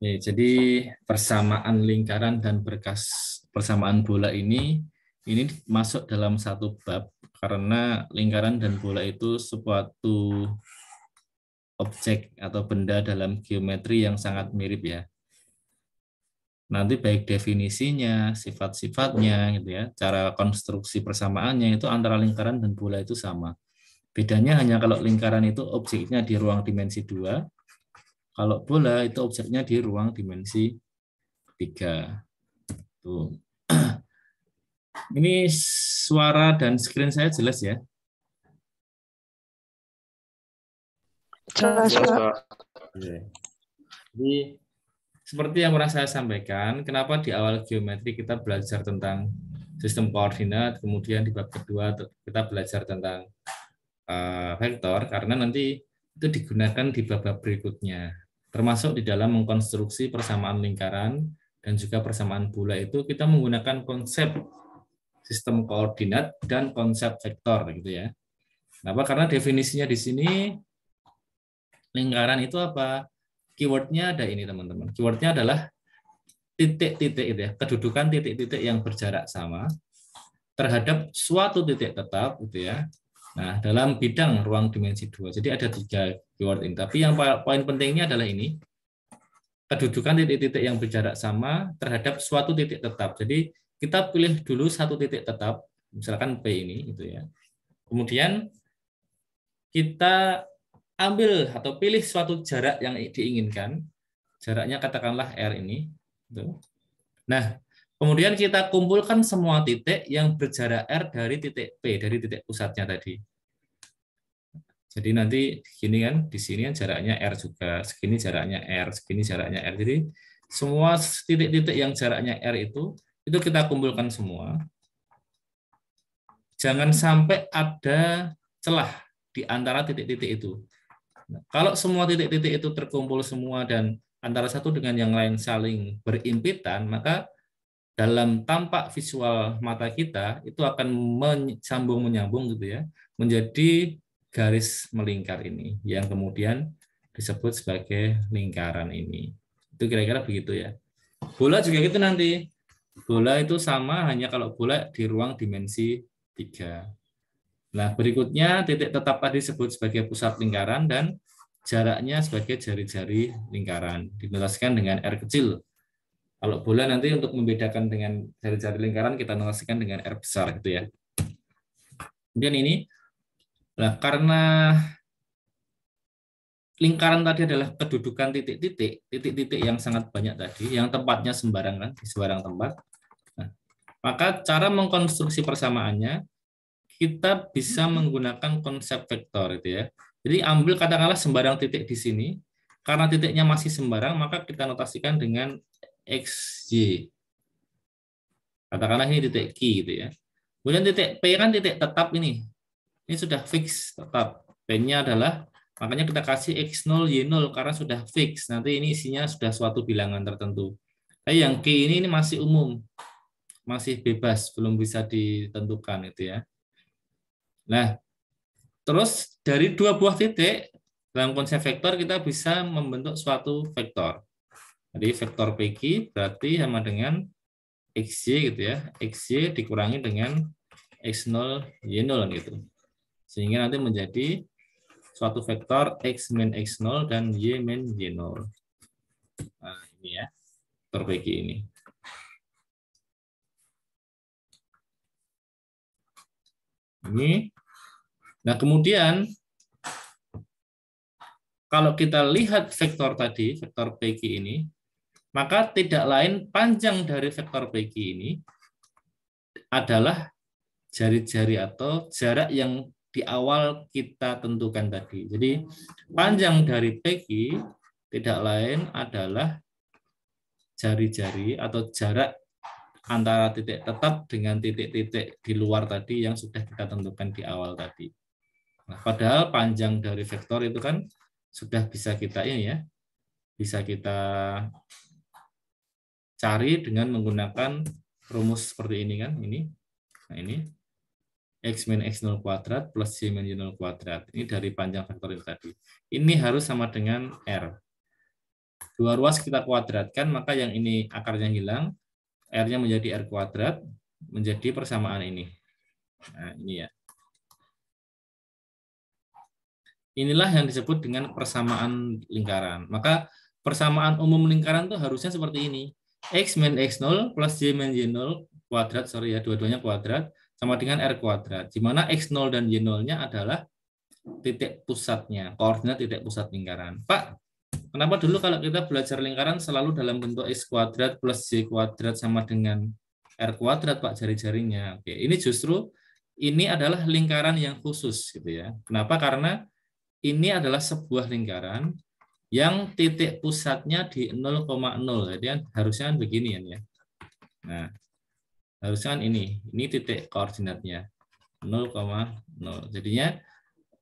Ya, jadi persamaan lingkaran dan berkas persamaan bola ini masuk dalam satu bab karena lingkaran dan bola itu suatu objek atau benda dalam geometri yang sangat mirip ya. Nanti baik definisinya, sifat-sifatnya gitu ya, cara konstruksi persamaannya itu antara lingkaran dan bola itu sama. Bedanya hanya kalau lingkaran itu objeknya di ruang dimensi 2, kalau bola itu objeknya di ruang dimensi 3. Tuh. Ini suara dan screen saya jelas ya? Jelas, Pak. Jadi seperti yang pernah saya sampaikan, kenapa di awal geometri kita belajar tentang sistem koordinat, kemudian di bab kedua kita belajar tentang vektor, karena nanti itu digunakan di bab-bab berikutnya. Termasuk di dalam mengkonstruksi persamaan lingkaran dan juga persamaan bola itu kita menggunakan konsep sistem koordinat dan konsep vektor gitu ya. Kenapa? Karena definisinya di sini lingkaran itu apa? Keywordnya ada ini teman-teman. Keywordnya adalah titik-titik itu ya, kedudukan titik-titik yang berjarak sama terhadap suatu titik tetap gitu ya. Nah, dalam bidang ruang dimensi 2. Jadi ada 3 keyword ini. Tapi yang poin pentingnya adalah ini. Kedudukan titik-titik yang berjarak sama terhadap suatu titik tetap. Jadi kita pilih dulu satu titik tetap, misalkan P ini gitu ya. Kemudian kita ambil atau pilih suatu jarak yang diinginkan. Jaraknya katakanlah R ini. Nah, kemudian kita kumpulkan semua titik yang berjarak R dari titik P, dari titik pusatnya tadi. Jadi nanti gini kan, di sini kan jaraknya R juga, segini jaraknya R, segini jaraknya R. Jadi semua titik-titik yang jaraknya R itu kita kumpulkan semua. Jangan sampai ada celah di antara titik-titik itu. Nah, kalau semua titik-titik itu terkumpul semua dan antara satu dengan yang lain saling berimpitan, maka dalam tampak visual mata kita itu akan menyambung gitu ya, menjadi garis melingkar ini yang kemudian disebut sebagai lingkaran ini. Itu kira-kira begitu ya. Bola juga gitu nanti. Bola itu sama hanya kalau bola di ruang dimensi 3. Nah, berikutnya titik tetap tadi disebut sebagai pusat lingkaran dan jaraknya sebagai jari-jari lingkaran. Dinotasikan dengan R kecil. Kalau bola nanti untuk membedakan dengan jari-jari lingkaran kita notasikan dengan R besar gitu ya. Kemudian ini, nah karena lingkaran tadi adalah kedudukan titik-titik yang sangat banyak tadi, yang tempatnya sembarang kan, di sembarang tempat. Nah, maka cara mengkonstruksi persamaannya kita bisa menggunakan konsep vektor itu ya. Jadi ambil katakanlah sembarang titik di sini, karena titiknya masih sembarang, maka kita notasikan dengan XY. Katakanlah ini titik Q gitu ya. Kemudian titik P kan titik tetap ini. Ini sudah fix tetap. P-nya adalah, makanya kita kasih X0, Y0 karena sudah fix. Nanti ini isinya sudah suatu bilangan tertentu. Tapi yang Q ini masih umum. Masih bebas, belum bisa ditentukan itu ya. Nah, terus dari dua buah titik, dalam konsep vektor kita bisa membentuk suatu vektor. Jadi vektor PQ berarti sama dengan XY gitu ya. XY dikurangi dengan X0, Y0 gitu. Sehingga nanti menjadi suatu vektor X min X0 dan Y min Y0. Nah, ini ya, vektor PQ ini. Ini. Nah, kemudian kalau kita lihat vektor tadi, vektor PQ ini, maka tidak lain panjang dari vektor PQ ini adalah jari-jari atau jarak yang di awal kita tentukan tadi. Jadi panjang dari PQ tidak lain adalah jari-jari atau jarak antara titik tetap dengan titik-titik di luar tadi yang sudah kita tentukan di awal tadi. Nah, padahal panjang dari vektor itu kan sudah bisa kita ini ya, bisa kita cari dengan menggunakan rumus seperti ini kan, ini. Nah, ini X min X0 kuadrat plus Y min Y0 kuadrat. Ini dari panjang vektor itu tadi. Ini harus sama dengan R. 2 ruas kita kuadratkan, maka yang ini akarnya hilang, R-nya menjadi R kuadrat, menjadi persamaan ini. Nah, ini ya. Inilah yang disebut dengan persamaan lingkaran. Maka persamaan umum lingkaran itu harusnya seperti ini. X min X0 plus Y min Y0 kuadrat, sorry ya, dua-duanya kuadrat, sama dengan R kuadrat. Di mana X0 dan Y0-nya adalah titik pusatnya, koordinat titik pusat lingkaran. Pak, kenapa dulu kalau kita belajar lingkaran selalu dalam bentuk X kuadrat plus Y kuadrat sama dengan R kuadrat, Pak, jari-jarinya? Oke, ini justru ini adalah lingkaran yang khusus gitu ya. Kenapa? Karena ini adalah sebuah lingkaran yang titik pusatnya di 0,0. Jadi harusnya begini ya. Nah, harusnya ini titik koordinatnya 0,0. Jadinya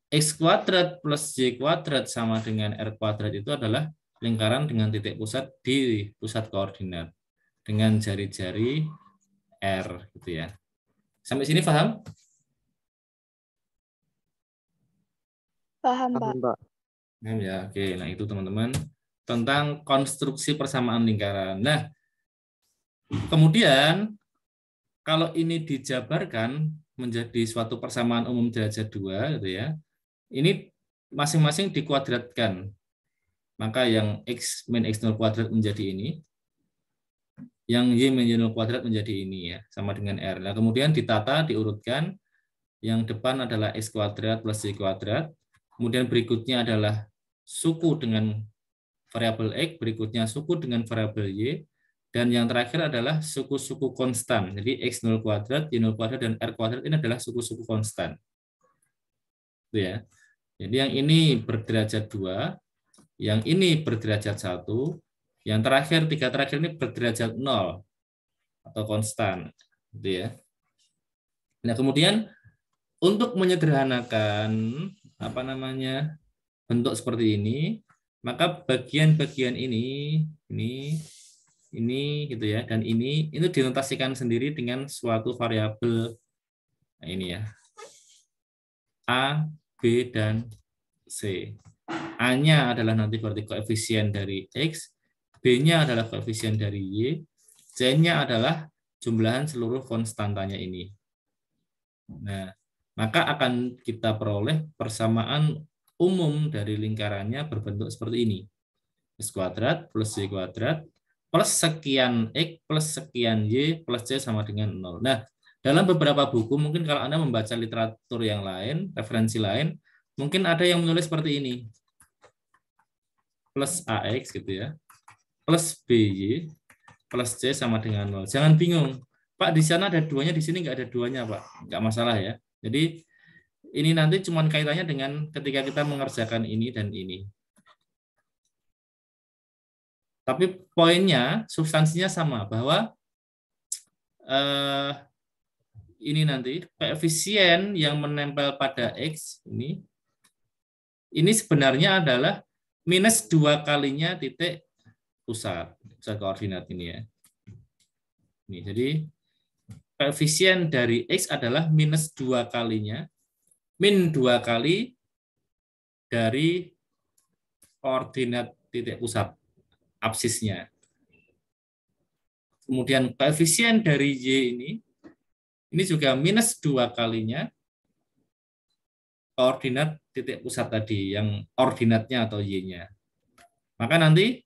X kuadrat plus Y kuadrat sama dengan R kuadrat itu adalah lingkaran dengan titik pusat di pusat koordinat dengan jari-jari R gitu ya. Sampai sini paham? Paham, Pak. Paham ya. Oke, nah itu teman-teman tentang konstruksi persamaan lingkaran. Nah, kemudian kalau ini dijabarkan menjadi suatu persamaan umum derajat 2 gitu ya. Ini masing-masing dikuadratkan. Maka yang X min X0 kuadrat menjadi ini, yang Y min Y0 kuadrat menjadi ini ya, sama dengan R. Nah, kemudian ditata, diurutkan. Yang depan adalah X kuadrat plus Y kuadrat. Kemudian berikutnya adalah suku dengan variabel X, berikutnya suku dengan variabel Y, dan yang terakhir adalah suku-suku konstan. Jadi X0 kuadrat, Y0 kuadrat, dan R kuadrat ini adalah suku-suku konstan. Itu ya. Jadi yang ini berderajat 2, yang ini berderajat 1, yang terakhir, 3 terakhir ini berderajat 0 atau konstan. Gitu ya. Nah, kemudian untuk menyederhanakan bentuk seperti ini, maka bagian-bagian ini gitu ya, dan ini itu dinotasikan sendiri dengan suatu variabel. Nah, ini ya. A, B, dan C. A-nya adalah nanti berarti koefisien dari X, B-nya adalah koefisien dari Y, C-nya adalah jumlahan seluruh konstantanya ini. Nah, maka akan kita peroleh persamaan umum dari lingkarannya berbentuk seperti ini. X kuadrat plus Y kuadrat plus sekian X plus sekian Y plus C sama dengan 0. Nah, dalam beberapa buku, mungkin kalau Anda membaca literatur yang lain, referensi lain, mungkin ada yang menulis seperti ini. Plus AX gitu ya, plus BY, plus C sama dengan 0. Jangan bingung. Pak, di sana ada duanya, di sini nggak ada duanya, Pak. Nggak masalah ya. Jadi, ini nanti cuma kaitannya dengan ketika kita mengerjakan ini dan ini. Tapi poinnya, substansinya sama, bahwa ini nanti koefisien yang menempel pada X ini sebenarnya adalah minus 2 kalinya titik pusat koordinat ini ya. Ini, jadi koefisien dari X adalah minus 2 kalinya, min 2 kali dari koordinat titik pusat absisnya. Kemudian koefisien dari Y ini juga minus 2 kalinya koordinat titik pusat tadi, yang ordinatnya atau Y-nya. Maka nanti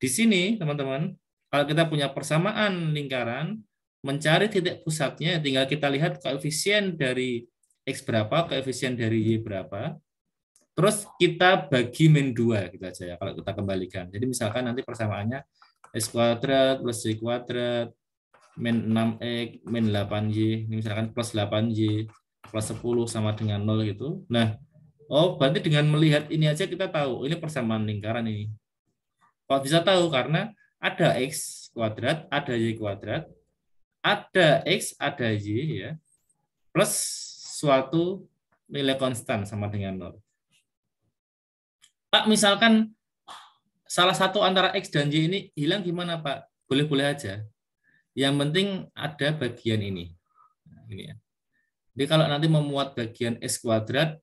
di sini, teman-teman, kalau kita punya persamaan lingkaran, mencari titik pusatnya, tinggal kita lihat koefisien dari X berapa, koefisien dari Y berapa, terus kita bagi min 2, gitu aja ya, kalau kita kembalikan. Jadi misalkan nanti persamaannya X kuadrat plus Y kuadrat, min 6X, min 8Y, ini misalkan plus 8Y, plus 10 sama dengan 0 gitu. Nah, berarti dengan melihat ini aja kita tahu, ini persamaan lingkaran ini. Kok bisa tahu? Karena ada X kuadrat, ada Y kuadrat, ada X, ada Y, ya, plus suatu nilai konstan sama dengan 0. Pak, misalkan salah satu antara X dan Y ini hilang gimana, Pak? Boleh-boleh aja. Yang penting ada bagian ini. Nah, ini ya. Jadi kalau nanti memuat bagian X kuadrat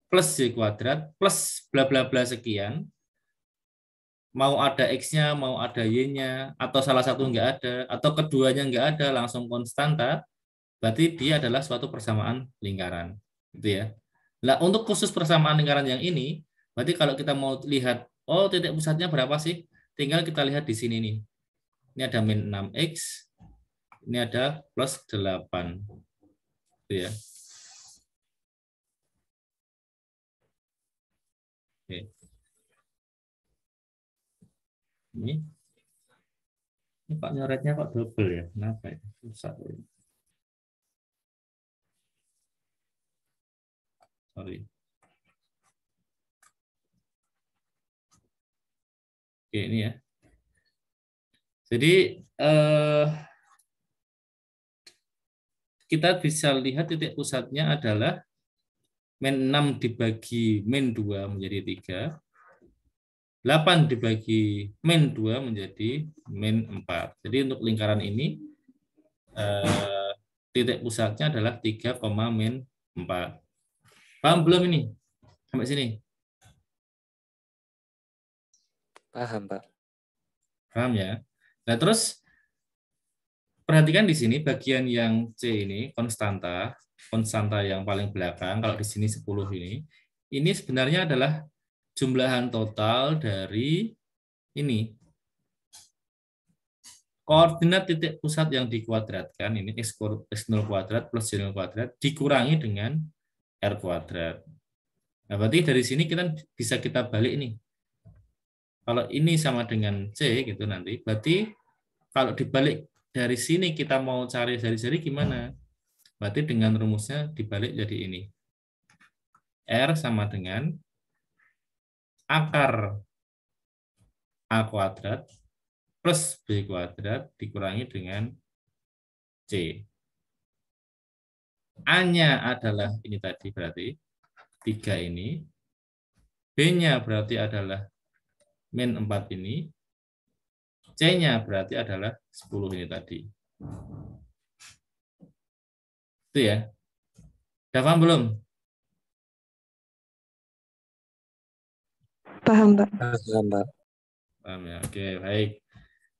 plus Y kuadrat plus bla bla bla sekian, mau ada X-nya, mau ada Y-nya, atau salah satu nggak ada, atau keduanya nggak ada, langsung konstanta, berarti dia adalah suatu persamaan lingkaran. Gitu ya. Nah, untuk khusus persamaan lingkaran yang ini, berarti kalau kita mau lihat, oh titik pusatnya berapa sih? Tinggal kita lihat di sini nih. Ini ada min 6X, ini ada plus 8. Gitu ya. Oke. Ini Pak nyoretnya kok double ya? Kenapa ya? Susah. Sorry. Oke, ini ya. Jadi kita bisa lihat titik pusatnya adalah min 6 dibagi min 2 menjadi 3. 8 dibagi min 2 menjadi min 4. Jadi untuk lingkaran ini titik pusatnya adalah 3, min 4. Paham belum ini? Sampai sini? Paham, Pak. Paham ya? Nah, terus perhatikan di sini bagian yang C ini, konstanta yang paling belakang, kalau di sini 10 ini sebenarnya adalah jumlahan total dari ini. Koordinat titik pusat yang dikuadratkan, ini X0 kuadrat plus Y0 kuadrat, dikurangi dengan R kuadrat. Nah, berarti dari sini kita balik nih. Kalau ini sama dengan C gitu nanti, berarti kalau dibalik dari sini kita mau cari seri-seri gimana? Berarti dengan rumusnya dibalik jadi ini. R sama dengan akar A kuadrat plus B kuadrat dikurangi dengan C. A-nya adalah ini tadi berarti 3 ini. B-nya berarti adalah min 4 ini. C-nya berarti adalah 10 ini tadi. Itu ya. Udah paham belum? Paham, Pak. Paham, Pak. Paham ya. Oke, baik.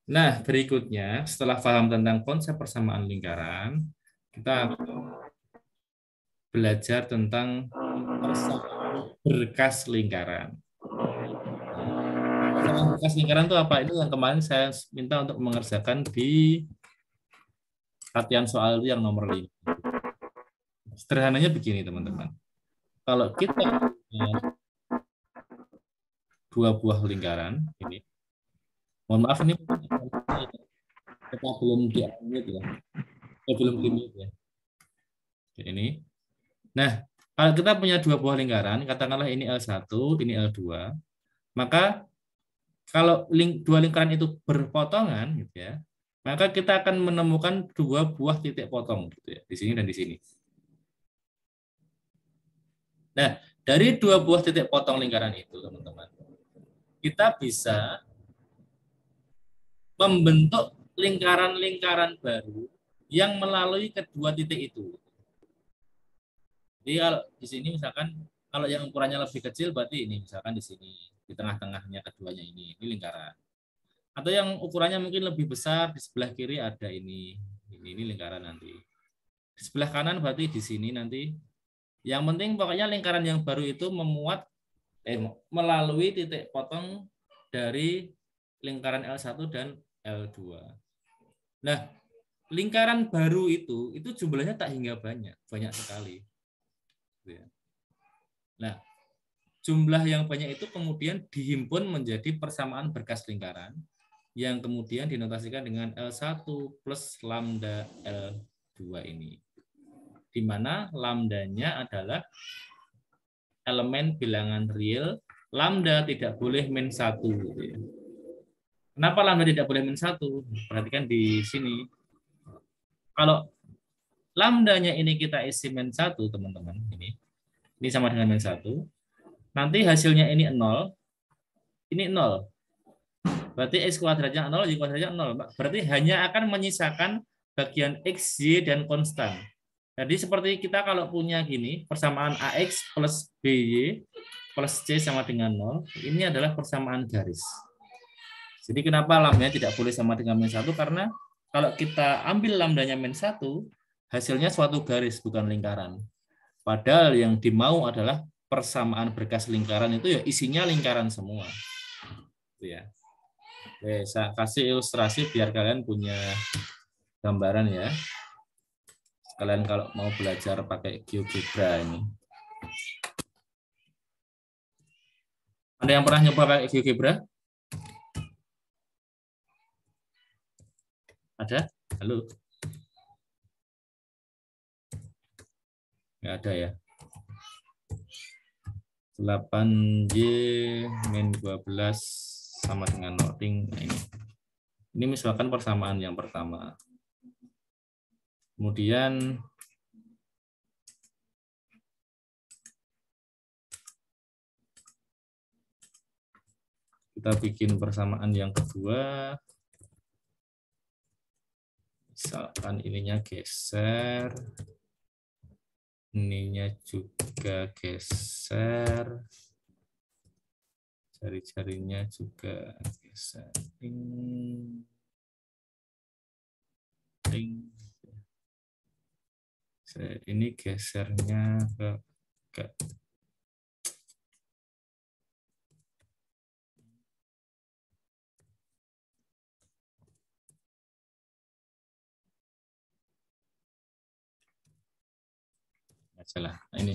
Nah, berikutnya setelah paham tentang konsep persamaan lingkaran, kita belajar tentang persamaan berkas lingkaran. Persamaan berkas lingkaran itu apa? Itu yang kemarin saya minta untuk mengerjakan di latihan soal yang nomor 5. Sederhananya begini, teman-teman. Kalau kita dua buah lingkaran, ini, mohon maaf ini kita belum di-unmute ya. Belum di-mute ya. Ini. Nah, kalau kita punya dua buah lingkaran, katakanlah ini L1, ini L2, maka kalau dua lingkaran itu berpotongan, gitu ya, maka kita akan menemukan dua buah titik potong, gitu ya, di sini dan di sini. Nah, dari dua buah titik potong lingkaran itu, teman-teman, kita bisa membentuk lingkaran-lingkaran baru yang melalui kedua titik itu. Jadi kalau di sini misalkan kalau yang ukurannya lebih kecil berarti ini misalkan di sini di tengah-tengahnya keduanya ini lingkaran. Atau yang ukurannya mungkin lebih besar di sebelah kiri ada ini lingkaran nanti. Di sebelah kanan berarti di sini nanti. Yang penting pokoknya lingkaran yang baru itu melalui titik potong dari lingkaran L1 dan L2. Nah, lingkaran baru itu jumlahnya tak hingga banyak sekali. Nah, jumlah yang banyak itu kemudian dihimpun menjadi persamaan berkas lingkaran yang kemudian dinotasikan dengan L1 plus lambda L2 ini. Di mana lambdanya adalah elemen bilangan real, lambda tidak boleh min 1. Gitu ya. Kenapa lambda tidak boleh min 1? Perhatikan di sini. Kalau lambdanya ini kita isi min 1, teman-teman, ini sama dengan min 1, nanti hasilnya ini 0, ini 0. Berarti X kuadratnya 0, Y kuadratnya 0. Berarti hanya akan menyisakan bagian X, Y, dan konstan. Jadi seperti kita kalau punya gini, persamaan AX plus BY plus C sama dengan 0, ini adalah persamaan garis. Jadi kenapa lambdanya tidak boleh sama dengan min 1? Karena kalau kita ambil lambdanya min 1, hasilnya suatu garis, bukan lingkaran. Padahal yang dimau adalah persamaan berkas lingkaran itu ya isinya lingkaran semua. Itu ya. Oke, saya kasih ilustrasi biar kalian punya gambaran ya. Kalian kalau mau belajar pakai GeoGebra ini. Ada yang pernah nyoba pakai GeoGebra? Ada? Halo? Nggak ada ya? 8Y min 12 sama dengan noting. Nah, ini misalkan persamaan yang pertama. Kemudian kita bikin persamaan yang kedua. Misalkan ininya geser. Ininya juga geser. Jari-jarinya juga geser. Ting. Ting. Ini gesernya ke salah. Nah, ini.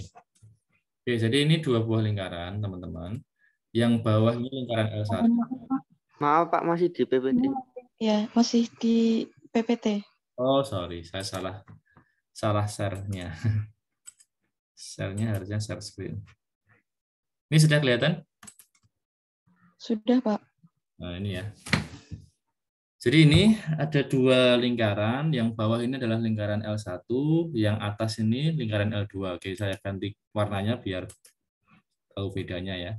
Oke, jadi ini dua buah lingkaran, teman-teman. Yang bawah ini lingkaran L1. Maaf Pak, masih di PPT. Ya, masih di PPT. Oh, sorry, saya salah share-nya. Share-nya harusnya share screen. Ini sudah kelihatan? Sudah, Pak. Nah, ini ya. Jadi ini ada dua lingkaran, yang bawah ini adalah lingkaran L1, yang atas ini lingkaran L2. Oke, saya ganti warnanya biar tahu bedanya ya.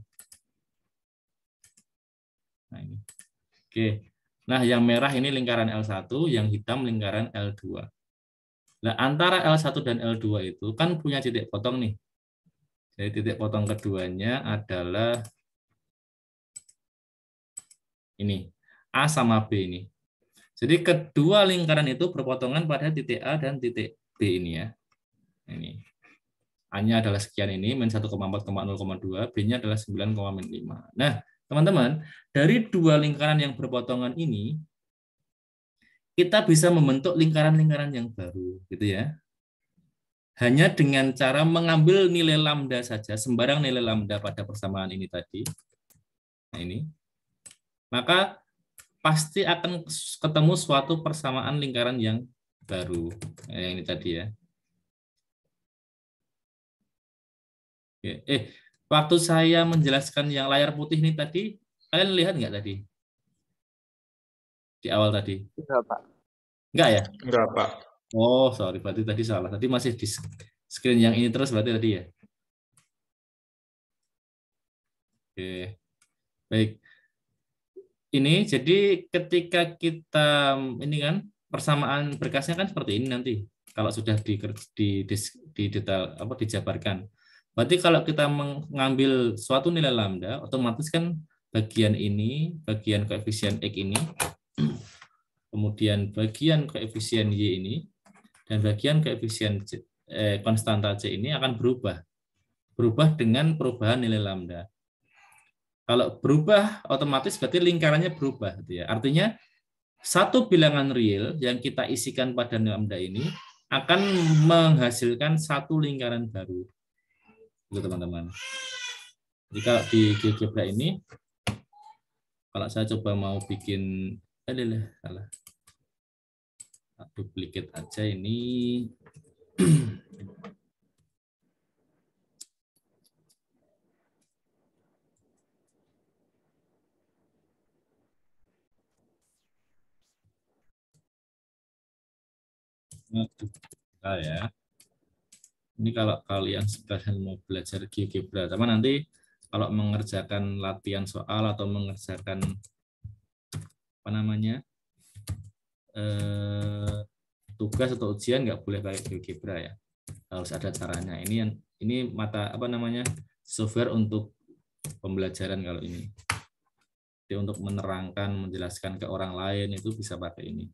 Nah, ini. Oke. Nah, yang merah ini lingkaran L1, yang hitam lingkaran L2. Nah, antara L1 dan L2 itu kan punya titik potong nih. Jadi titik potong keduanya adalah ini, A sama B ini. Jadi kedua lingkaran itu berpotongan pada titik A dan titik B ini ya. Ini. A-nya adalah sekian ini, min 1,4,0,2, B-nya adalah 9,5. Nah, teman-teman, dari dua lingkaran yang berpotongan ini, kita bisa membentuk lingkaran-lingkaran yang baru, gitu ya. Hanya dengan cara mengambil nilai lambda saja, sembarang nilai lambda pada persamaan ini tadi. Nah, ini. Maka pasti akan ketemu suatu persamaan lingkaran yang baru. Yang ini tadi ya. Waktu saya menjelaskan yang layar putih ini tadi, kalian lihat nggak tadi? Di awal tadi? Enggak Pak. Enggak ya? Enggak, Pak. Oh, sorry, berarti tadi salah. Tadi masih di screen yang ini terus berarti tadi ya? Oke. Baik. Ini jadi ketika kita ini kan persamaan berkasnya kan seperti ini nanti kalau sudah di detail apa dijabarkan. Berarti kalau kita mengambil suatu nilai lambda, otomatis kan bagian ini, bagian koefisien X ini, kemudian bagian koefisien Y ini, dan bagian koefisien konstanta C ini akan berubah. Berubah dengan perubahan nilai lambda. Kalau berubah, otomatis berarti lingkarannya berubah. Gitu ya. Artinya, satu bilangan real yang kita isikan pada lambda ini akan menghasilkan satu lingkaran baru. Itu teman-teman. Jika di GeoGebra ini, kalau saya coba mau bikin, salah. Duplikat aja ini. Ya. Ini kalau kalian sekalian mau belajar GeoGebra, teman nanti kalau mengerjakan latihan soal atau mengerjakan apa namanya tugas atau ujian nggak boleh pakai GeoGebra ya, harus ada caranya. Ini mata apa namanya software untuk pembelajaran kalau ini. Jadi untuk menerangkan, menjelaskan ke orang lain itu bisa pakai ini.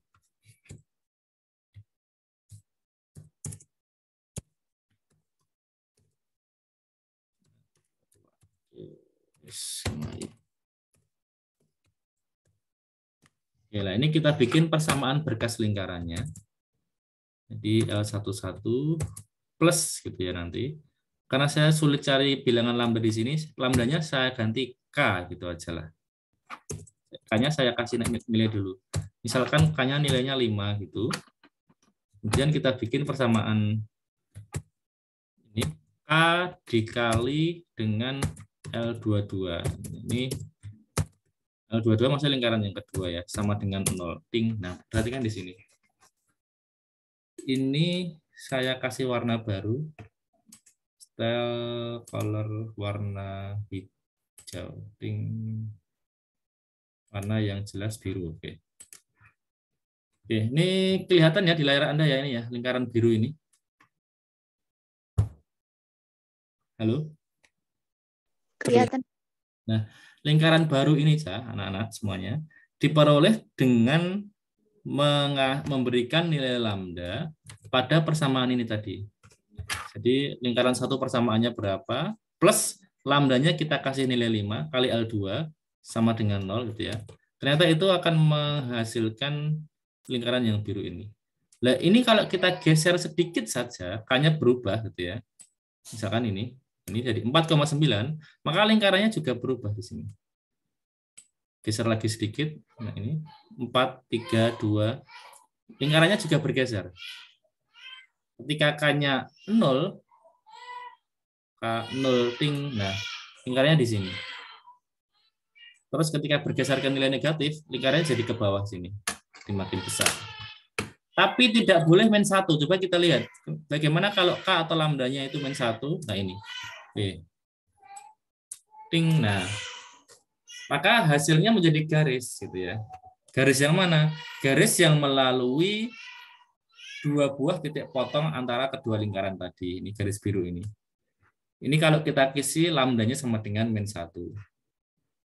Oke, lah ini kita bikin persamaan berkas lingkarannya. Jadi L11 plus gitu ya nanti. Karena saya sulit cari bilangan lambda di sini, lambdanya saya ganti K gitu aja lah. K-nya saya kasih nilai dulu. Misalkan K-nya nilainya 5 gitu. Kemudian kita bikin persamaan ini K dikali dengan L22. Ini L22 masih lingkaran yang kedua ya, sama dengan 0. Ting. Nah, perhatikan di sini. Ini saya kasih warna baru. Style color warna hijau. Ting. Warna yang jelas biru. Oke. Oke, ini kelihatan ya di layar Anda ya ini ya, lingkaran biru ini. Halo? Kelihatan. Nah, lingkaran baru ini, anak-anak semuanya, diperoleh dengan memberikan nilai lambda pada persamaan ini tadi. Jadi lingkaran satu persamaannya berapa, plus lambdanya kita kasih nilai 5 kali L2 sama dengan 0 gitu ya. Ternyata itu akan menghasilkan lingkaran yang biru ini. Nah, ini kalau kita geser sedikit saja, K-nya berubah gitu ya. Misalkan ini jadi 4,9, maka lingkarannya juga berubah di sini. Geser lagi sedikit, nah ini 4, 3, 2, lingkarannya juga bergeser. Ketika K-nya 0, K0 ting, nah lingkarannya di sini. Terus ketika bergeser ke nilai negatif, lingkarannya jadi ke bawah sini, makin besar. Tapi tidak boleh min 1. Coba kita lihat bagaimana kalau K atau lambdanya itu min 1. Nah ini. Oke. Ting. Nah, maka hasilnya menjadi garis gitu ya. Garis yang mana? Garis yang melalui dua buah titik potong antara kedua lingkaran tadi. Ini garis biru ini. Ini kalau kita isi lambdanya sama dengan min 1.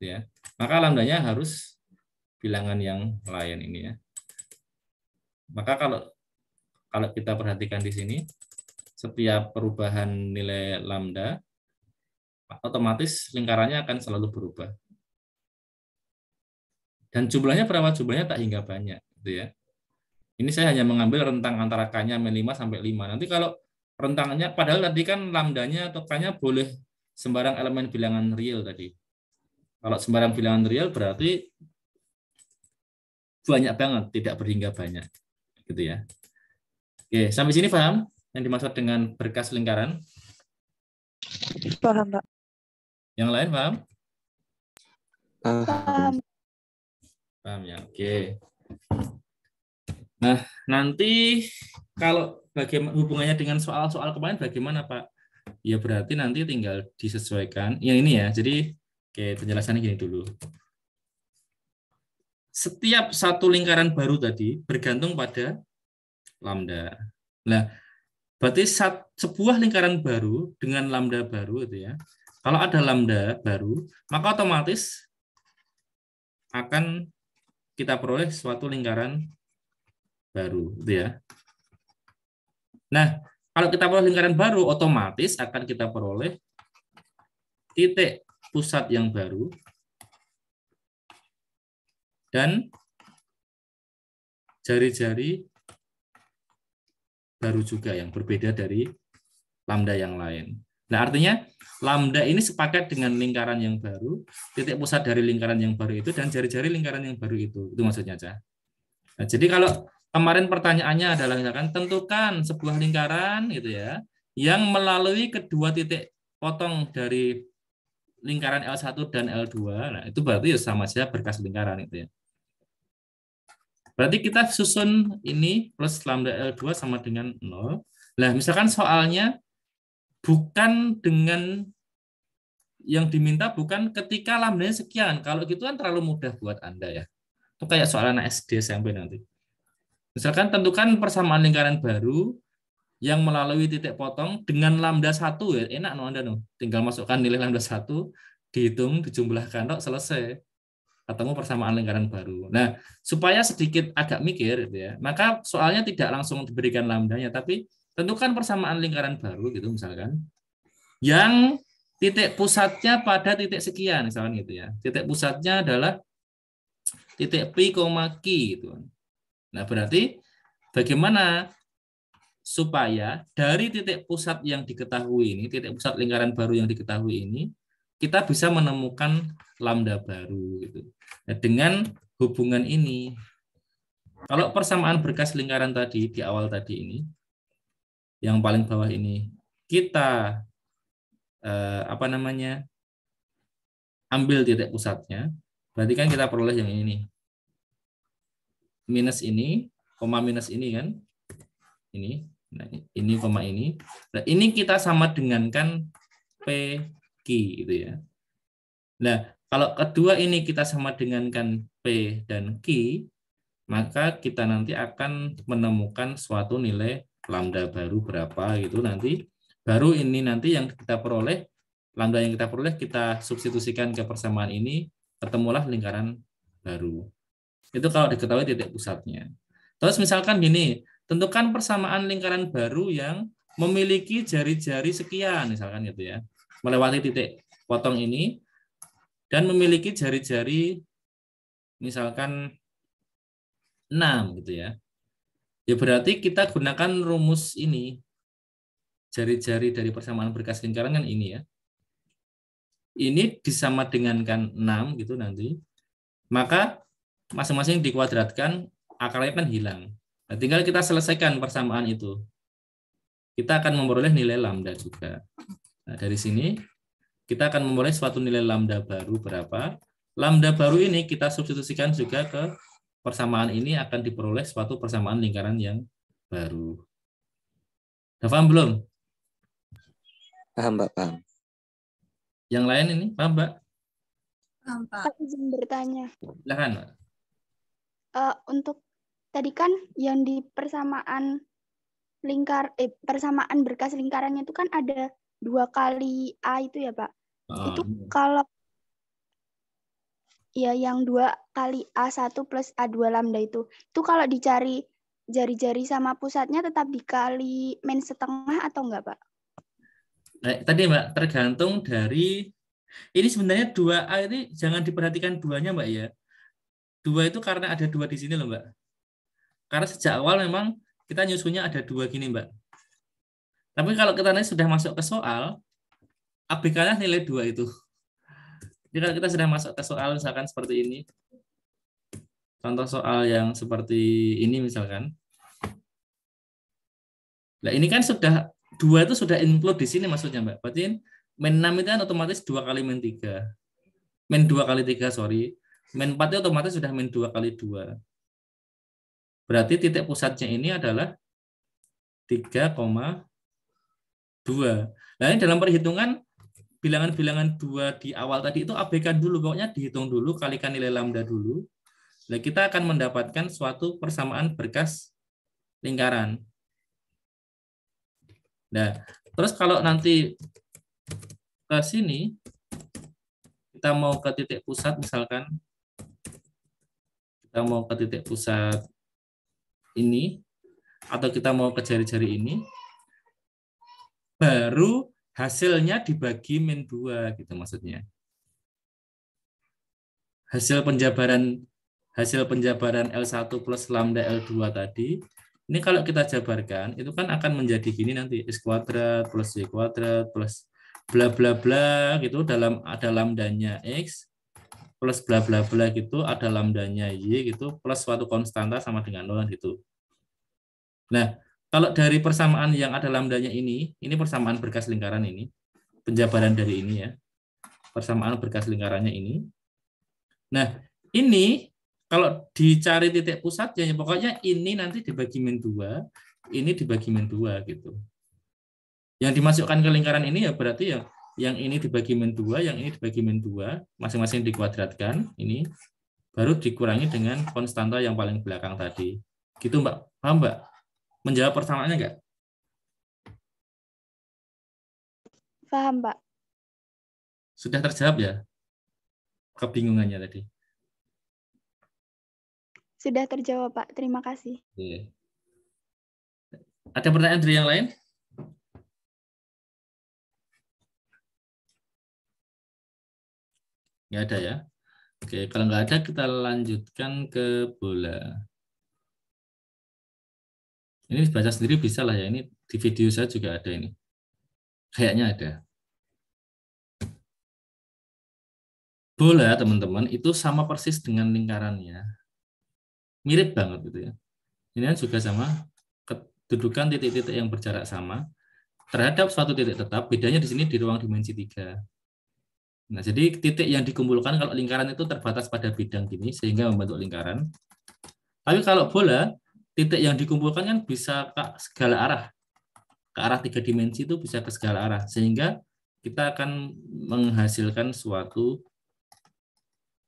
Ya. Maka lambdanya harus bilangan yang lain ini ya. Maka kalau kita perhatikan di sini, setiap perubahan nilai lambda, otomatis lingkarannya akan selalu berubah. Dan jumlahnya berapa? Jumlahnya tak hingga banyak. Gitu ya. Ini saya hanya mengambil rentang antara K-nya min 5 sampai 5. Nanti kalau rentangnya, padahal tadi kan lambdanya atau K-nya boleh sembarang elemen bilangan real tadi. Kalau sembarang bilangan real berarti banyak banget, tidak berhingga banyak. Gitu ya. Oke, sampai sini paham yang dimaksud dengan berkas lingkaran? Paham, Pak. Yang lain paham? Paham. Paham ya, oke. Nah, nanti kalau bagaimana hubungannya dengan soal-soal kemarin bagaimana, Pak? Ya berarti nanti tinggal disesuaikan. Yang ini ya, jadi oke, penjelasannya gini dulu. Setiap satu lingkaran baru tadi bergantung pada lambda. Nah, berarti sebuah lingkaran baru dengan lambda baru itu ya. Kalau ada lambda baru, maka otomatis akan kita peroleh suatu lingkaran baru, gitu ya. Nah, kalau kita peroleh lingkaran baru, otomatis akan kita peroleh titik pusat yang baru dan jari-jari baru juga yang berbeda dari lambda yang lain. Nah, artinya lambda ini sepaket dengan lingkaran yang baru, titik pusat dari lingkaran yang baru itu, dan jari-jari lingkaran yang baru itu. Itu maksudnya, Cah. Nah, jadi kalau kemarin pertanyaannya adalah misalkan tentukan sebuah lingkaran gitu ya, yang melalui kedua titik potong dari lingkaran L1 dan L2, nah itu berarti ya sama saja berkas lingkaran itu ya. Berarti kita susun ini plus lambda L2 sama dengan 0. Nah, misalkan soalnya bukan dengan yang diminta bukan ketika lambdanya sekian. Kalau gitu kan terlalu mudah buat Anda ya. Itu kayak soal anak SD SMP nanti. Misalkan tentukan persamaan lingkaran baru yang melalui titik potong dengan lambda 1 ya. Enak no Anda no. Tinggal masukkan nilai lambda 1, dihitung, dijumlahkan, selesai. ketemu persamaan lingkaran baru. Nah, supaya sedikit agak mikir gitu ya, maka soalnya tidak langsung diberikan lambdanya, tapi tentukan persamaan lingkaran baru gitu misalkan, yang titik pusatnya pada titik sekian misalkan gitu ya. Titik pusatnya adalah titik P, Q gitu. Nah, berarti bagaimana supaya dari titik pusat yang diketahui ini, titik pusat lingkaran baru yang diketahui ini, kita bisa menemukan lambda baru gitu. Nah, dengan hubungan ini, kalau persamaan berkas lingkaran tadi di awal tadi ini, yang paling bawah ini kita ambil titik pusatnya, berarti kan kita peroleh yang ini nih. Minus ini, koma minus ini kan, ini. Nah, ini koma ini. Nah, ini kita sama dengankan P Q gitu ya. Nah, kalau kedua ini kita sama dengankan P dan Q, maka kita nanti akan menemukan suatu nilai lambda baru berapa gitu nanti. Baru ini nanti yang kita peroleh, lambda yang kita peroleh kita substitusikan ke persamaan ini, ketemulah lingkaran baru. Itu kalau diketahui titik pusatnya. Terus misalkan gini, tentukan persamaan lingkaran baru yang memiliki jari-jari sekian, misalkan gitu ya. Melewati titik potong ini, dan memiliki jari-jari misalkan 6 gitu ya. Ya berarti kita gunakan rumus ini. Jari-jari dari persamaan berkas lingkaran kan ini ya. Ini disama dengankan 6 gitu nanti. Maka masing-masing dikuadratkan, akarnya kan hilang. Nah, tinggal kita selesaikan persamaan itu. Kita akan memperoleh nilai lambda juga. Nah, dari sini kita akan memperoleh suatu nilai lambda baru berapa. Lambda baru ini kita substitusikan juga ke persamaan ini, akan diperoleh suatu persamaan lingkaran yang baru. Sudah paham belum? Paham, Mbak, paham. Yang lain ini paham, Mbak? Paham, Pak. Izin bertanya. Silakan, Mbak. Untuk tadi kan yang di persamaan persamaan berkas lingkarannya itu kan ada 2 kali A itu ya, Pak. Itu kalau ya yang 2 kali A1 plus A2 lambda itu kalau dicari jari-jari sama pusatnya tetap dikali min setengah atau enggak, Pak? Nah, tadi Mbak, tergantung dari, ini sebenarnya 2A ini jangan diperhatikan duanya Mbak ya. 2 itu karena ada 2 di sini loh Mbak. Karena sejak awal memang kita nyusunnya ada 2 gini Mbak. Tapi kalau kita nanti sudah masuk ke soal, ABK-nya nilai 2 itu. Jadi kalau kita sudah masuk ke soal misalkan seperti ini, contoh soal yang seperti ini misalkan. Nah ini kan sudah 2 itu sudah include di sini maksudnya Mbak. Berarti min 6 itu kan otomatis 2 kali min 3. Min 2 kali 3, sorry. Min 4 itu otomatis sudah min 2 kali 2. Berarti titik pusatnya ini adalah 3,2. Nah ini dalam perhitungan bilangan-bilangan 2 di awal tadi itu abaikan dulu. Pokoknya dihitung dulu, kalikan nilai lambda dulu. Nah kita akan mendapatkan suatu persamaan berkas lingkaran. Nah, terus kalau nanti ke sini, kita mau ke titik pusat misalkan, kita mau ke titik pusat ini, atau kita mau ke jari-jari ini, baru hasilnya dibagi min 2 gitu maksudnya. Hasil penjabaran L1 plus lambda L2 tadi, ini kalau kita jabarkan, itu kan akan menjadi gini nanti, X kuadrat plus Y kuadrat plus bla bla bla gitu, ada lambdanya X, plus bla bla bla gitu, ada lambdanya Y gitu, plus suatu konstanta sama dengan 0 gitu. Nah, kalau dari persamaan yang ada lambdanya ini persamaan berkas lingkaran ini, penjabaran dari ini ya, persamaan berkas lingkarannya ini. Nah, ini kalau dicari titik pusatnya, pokoknya ini nanti dibagi min 2, ini dibagi min 2 gitu. Yang dimasukkan ke lingkaran ini ya berarti ya yang ini dibagi min 2, yang ini dibagi min 2, masing-masing dikuadratkan, ini baru dikurangi dengan konstanta yang paling belakang tadi. Gitu Mbak, paham Mbak? Menjawab persamaannya enggak? Paham, Pak. Sudah terjawab ya? Kebingungannya tadi. Sudah terjawab, Pak. Terima kasih. Oke. Ada pertanyaan dari yang lain? Nggak ada ya? Oke, kalau nggak ada kita lanjutkan ke bola. Ini baca sendiri bisa lah ya, ini di video saya juga ada ini. Kayaknya ada. Bola, teman-teman, itu sama persis dengan lingkarannya. Mirip banget gitu ya. Ini juga sama, kedudukan titik-titik yang berjarak sama terhadap suatu titik tetap, bedanya di sini di ruang dimensi 3. Nah, jadi titik yang dikumpulkan kalau lingkaran itu terbatas pada bidang gini, sehingga membentuk lingkaran. Tapi kalau bola, titik yang dikumpulkan kan bisa ke segala arah. Ke arah 3 dimensi itu bisa ke segala arah. Sehingga kita akan menghasilkan suatu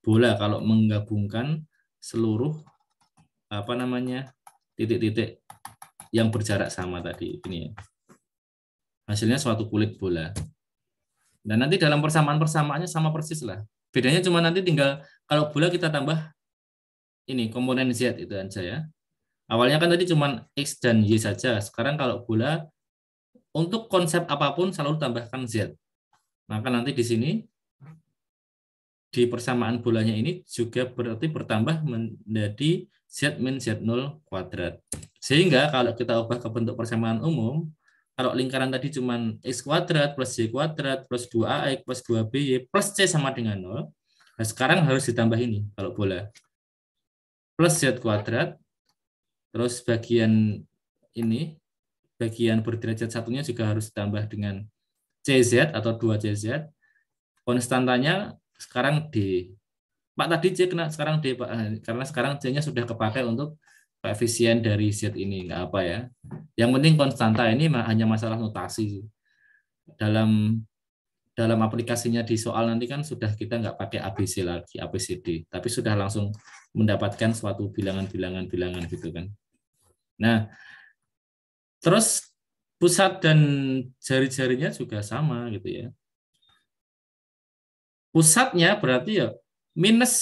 bola kalau menggabungkan seluruh titik-titik yang berjarak sama tadi. Ini ya. Hasilnya suatu kulit bola. Dan nanti dalam persamaan-persamaannya sama persis lah. Bedanya cuma nanti tinggal kalau bola kita tambah ini komponen Z itu aja ya. Awalnya kan tadi cuma X dan Y saja. Sekarang kalau bola untuk konsep apapun selalu tambahkan Z. Maka nanti di sini di persamaan bolanya ini juga berarti bertambah menjadi Z min Z0 kuadrat. Sehingga kalau kita ubah ke bentuk persamaan umum, kalau lingkaran tadi cuma X kuadrat plus Y kuadrat plus 2AX plus 2BY plus C sama dengan 0. Nah, sekarang harus ditambah ini kalau bola. Plus Z kuadrat, terus bagian ini, bagian berderajat satunya juga harus ditambah dengan CZ atau 2CZ. Konstantanya sekarang D. Pak tadi C kena sekarang D, Pak. Karena sekarang C-nya sudah kepakai untuk koefisien dari Z ini, nggak apa ya. Yang penting konstanta ini hanya masalah notasi. Dalam aplikasinya di soal nanti kan sudah kita nggak pakai ABC lagi, ABCD, tapi sudah langsung mendapatkan suatu bilangan gitu kan. Nah, terus pusat dan jari-jarinya juga sama gitu ya. Pusatnya berarti ya minus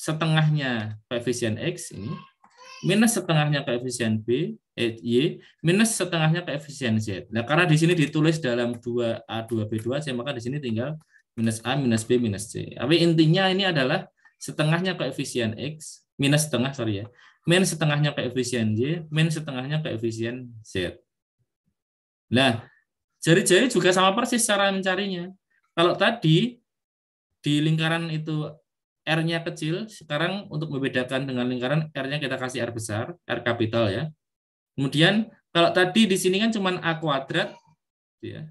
setengahnya koefisien X ini, minus setengahnya koefisien Y, minus setengahnya koefisien Z. Nah, karena di sini ditulis dalam 2A, 2B2C, maka di sini tinggal minus A, minus B, minus C. Tapi intinya ini adalah setengahnya koefisien X, minus setengahnya koefisien Y, minus setengahnya koefisien Z. Nah, jari-jari juga sama persis cara mencarinya. Kalau tadi di lingkaran itu R-nya kecil, sekarang untuk membedakan dengan lingkaran R-nya kita kasih R besar, R kapital ya. Kemudian kalau tadi di sini kan cuma A kuadrat, ya,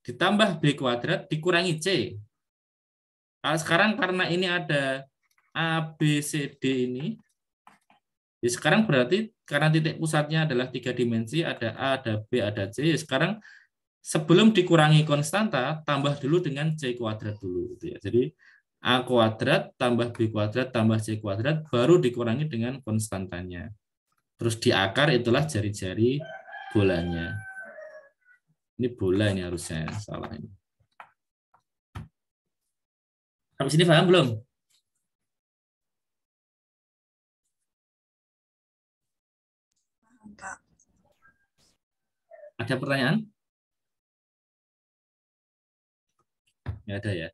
ditambah B kuadrat dikurangi C. Kalau sekarang karena ini ada A, B, C, D ini, ya sekarang berarti karena titik pusatnya adalah 3 dimensi, ada A, ada B, ada C, ya sekarang sebelum dikurangi konstanta, tambah dulu dengan C kuadrat dulu. Gitu ya. Jadi A kuadrat tambah B kuadrat tambah C kuadrat baru dikurangi dengan konstantanya. Terus di akar itulah jari-jari bolanya. Ini bola ini harusnya, salah ini. Sampai sini paham belum? Ada pertanyaan? Nggak ada ya.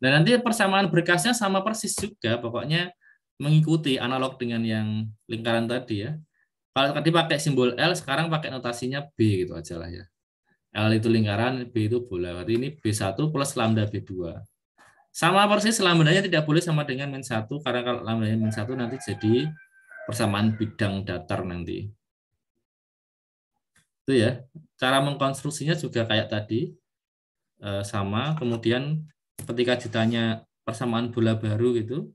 Dan nanti persamaan berkasnya sama persis juga, pokoknya mengikuti analog dengan yang lingkaran tadi ya. Kalau tadi pakai simbol L, sekarang pakai notasinya B gitu aja lah ya. L itu lingkaran, B itu bola. Berarti ini B1 plus lambda B2. Sama persis, lambdanya tidak boleh sama dengan min 1, karena kalau lambdanya min 1 nanti jadi persamaan bidang datar nanti. Itu ya. Cara mengkonstruksinya juga kayak tadi. Sama, kemudian ketika ditanya persamaan bola baru gitu,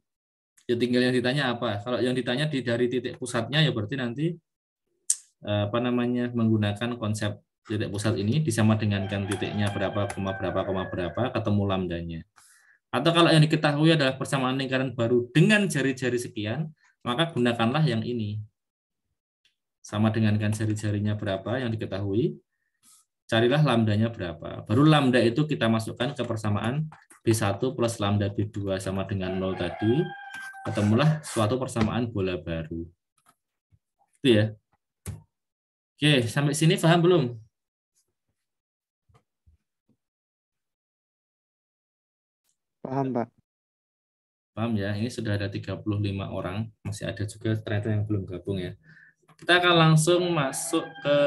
ya tinggal yang ditanya apa. Kalau yang ditanya dari titik pusatnya ya berarti nanti menggunakan konsep titik pusat ini disama dengankan titiknya berapa, ketemu lambdanya. Atau kalau yang diketahui adalah persamaan lingkaran baru dengan jari-jari sekian, maka gunakanlah yang ini. Sama dengankan jari-jarinya berapa yang diketahui, carilah lambdanya berapa. Baru lambda itu kita masukkan ke persamaan B1 plus lambda B2 sama dengan 0 tadi. ketemulah suatu persamaan bola baru. Itu ya. Oke, sampai sini paham belum? Paham, Pak. Paham ya, ini sudah ada 35 orang, masih ada juga ternyata yang belum gabung ya. Kita akan langsung masuk ke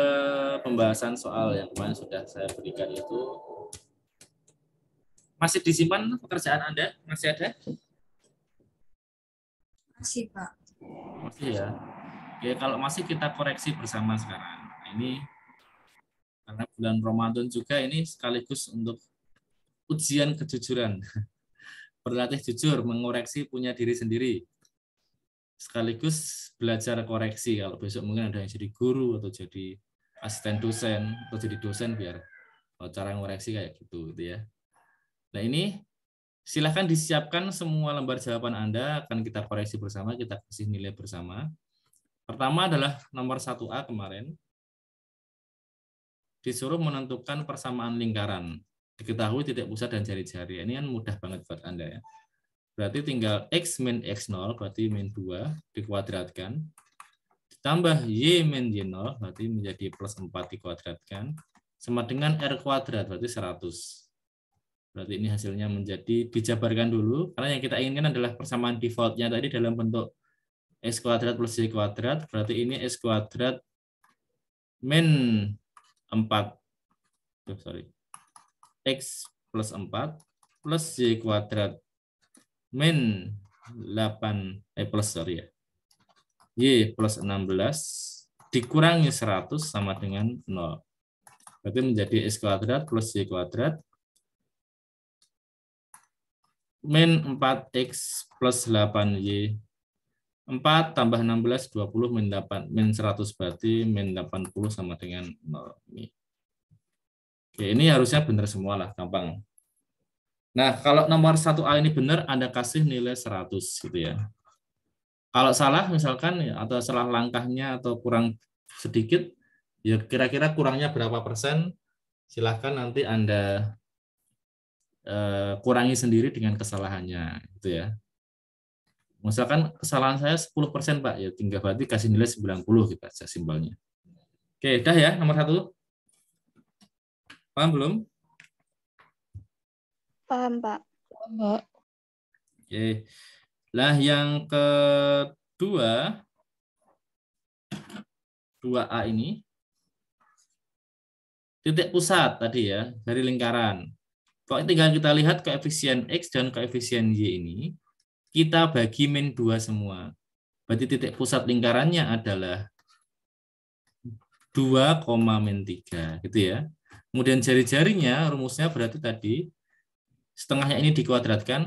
pembahasan soal yang kemarin sudah saya berikan itu. Masih disimpan pekerjaan Anda? Masih ada? Masih, Pak. Masih ya. Oke, kalau masih kita koreksi bersama sekarang. Nah, ini karena bulan Ramadan juga ini sekaligus untuk ujian kejujuran. Berlatih jujur, mengoreksi punya diri sendiri. Sekaligus belajar koreksi. Kalau besok mungkin ada yang jadi guru atau jadi asisten dosen atau jadi dosen biar cara ngoreksi kayak gitu ya. Nah, ini silahkan disiapkan semua lembar jawaban Anda, akan kita koreksi bersama, kita kasih nilai bersama. Pertama adalah nomor 1A kemarin. Disuruh menentukan persamaan lingkaran. Diketahui titik pusat dan jari-jari. Ini kan mudah banget buat Anda ya. Berarti tinggal X min X0, berarti min 2, dikuadratkan. Ditambah Y min Y0, berarti menjadi plus 4 dikuadratkan. Sama dengan R kuadrat, berarti 100. Berarti ini hasilnya menjadi, dijabarkan dulu, karena yang kita inginkan adalah persamaan defaultnya tadi dalam bentuk X kuadrat plus Y kuadrat, berarti ini X kuadrat min 4, X plus 4 plus Y kuadrat min 8, Y plus 16 dikurangi 100 sama dengan 0. Berarti menjadi X kuadrat plus Y kuadrat min 4X plus 8Y. 4 tambah 16, 20, min 8, min 100 berarti min 80 sama dengan 0. Oke, ini harusnya benar semua lah, gampang. Nah, kalau nomor 1A ini benar, Anda kasih nilai 100 gitu ya. Kalau salah misalkan ya, atau salah langkahnya atau kurang sedikit, ya kira-kira kurangnya berapa persen, silahkan nanti Anda kurangi sendiri dengan kesalahannya gitu ya. Misalkan kesalahan saya 10%, Pak, ya tinggal berarti kasih nilai 90 gitu aja simbolnya. Oke, dah ya nomor 1. Paham belum? Paham, Pak. Mbak. Oke. Lah yang kedua, 2A ini titik pusat tadi ya dari lingkaran. Kalau tinggal kita lihat koefisien X dan koefisien Y ini, kita bagi min 2 semua. Berarti titik pusat lingkarannya adalah 2, min 3 gitu ya. Kemudian jari-jarinya rumusnya berarti tadi setengahnya ini dikuadratkan,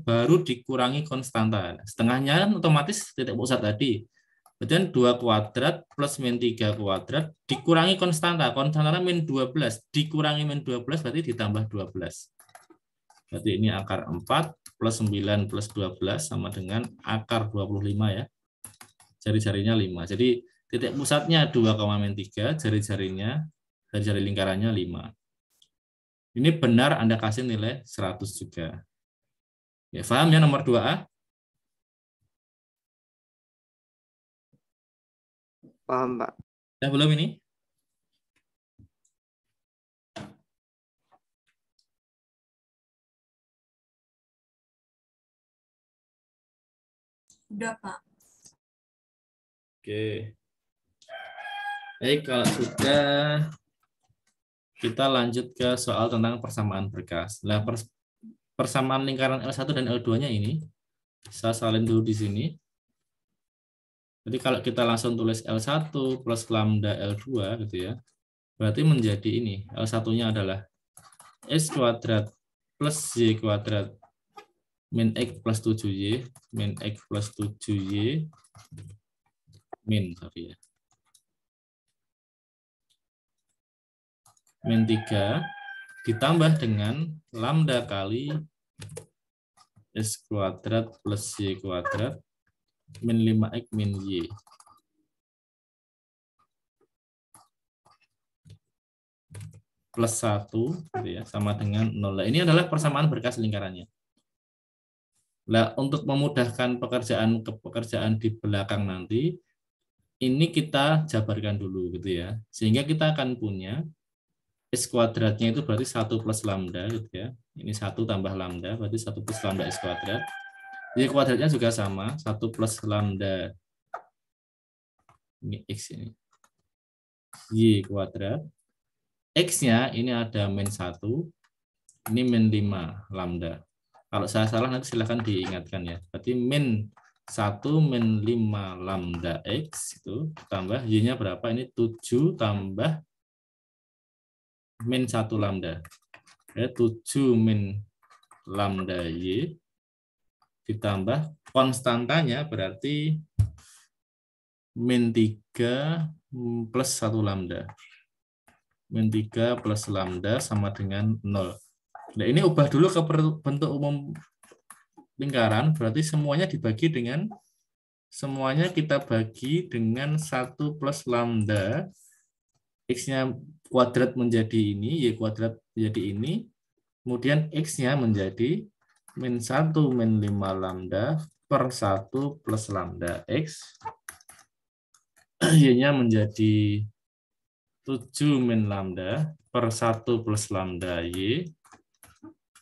baru dikurangi konstanta. Setengahnya otomatis titik pusat tadi. Berarti 2 kuadrat plus min 3 kuadrat dikurangi konstanta. Konstantanya min 12 dikurangi min 12 berarti ditambah 12. Berarti ini akar 4 plus 9 plus 12 sama dengan akar 25 ya. Jari-jarinya 5. Jadi titik pusatnya 2, min 3, jari-jari lingkarannya 5. Ini benar Anda kasih nilai 100 juga. Ya, paham ya nomor 2A? Paham, Pak. Sudah belum ini? Udah, Pak. Oke. Baik, kalau sudah, kita lanjut ke soal tentang persamaan berkas. Nah, persamaan lingkaran L1 dan L2-nya ini, saya salin dulu di sini. Jadi kalau kita langsung tulis L1 plus lambda L2 gitu ya, berarti menjadi ini, L1-nya adalah X kuadrat plus Y kuadrat min X plus 7Y, min X plus 7Y, min min 3 ditambah dengan lambda kali X kuadrat plus Y kuadrat min 5X min Y. Plus 1 gitu ya, sama dengan 0. Ini adalah persamaan berkas lingkarannya. Nah, untuk memudahkan pekerjaan di belakang nanti, ini kita jabarkan dulu gitu ya. Sehingga kita akan punya X kuadratnya itu berarti 1 plus lambda gitu ya. Ini 1 tambah lambda, berarti 1 plus lambda X kuadrat. Y kuadratnya juga sama, 1 plus lambda, ini X ini, Y kuadrat. X-nya ini ada min 1, ini min 5 lambda. Kalau saya salah nanti silahkan diingatkan ya. Berarti min 1 min 5 lambda X itu tambah Y-nya berapa? Ini 7 tambah min 1 lambda. Ya, 7 min lambda Y ditambah konstantanya berarti min 3 plus 1 lambda. Min 3 plus lambda sama dengan 0. Nah, ini ubah dulu ke bentuk umum lingkaran, berarti semuanya kita bagi dengan 1 plus lambda, X-nya kuadrat menjadi ini, Y kuadrat menjadi ini, kemudian X-nya menjadi min 1 min 5 lambda per 1 plus lambda X, Y-nya menjadi 7 min lambda per 1 plus lambda Y,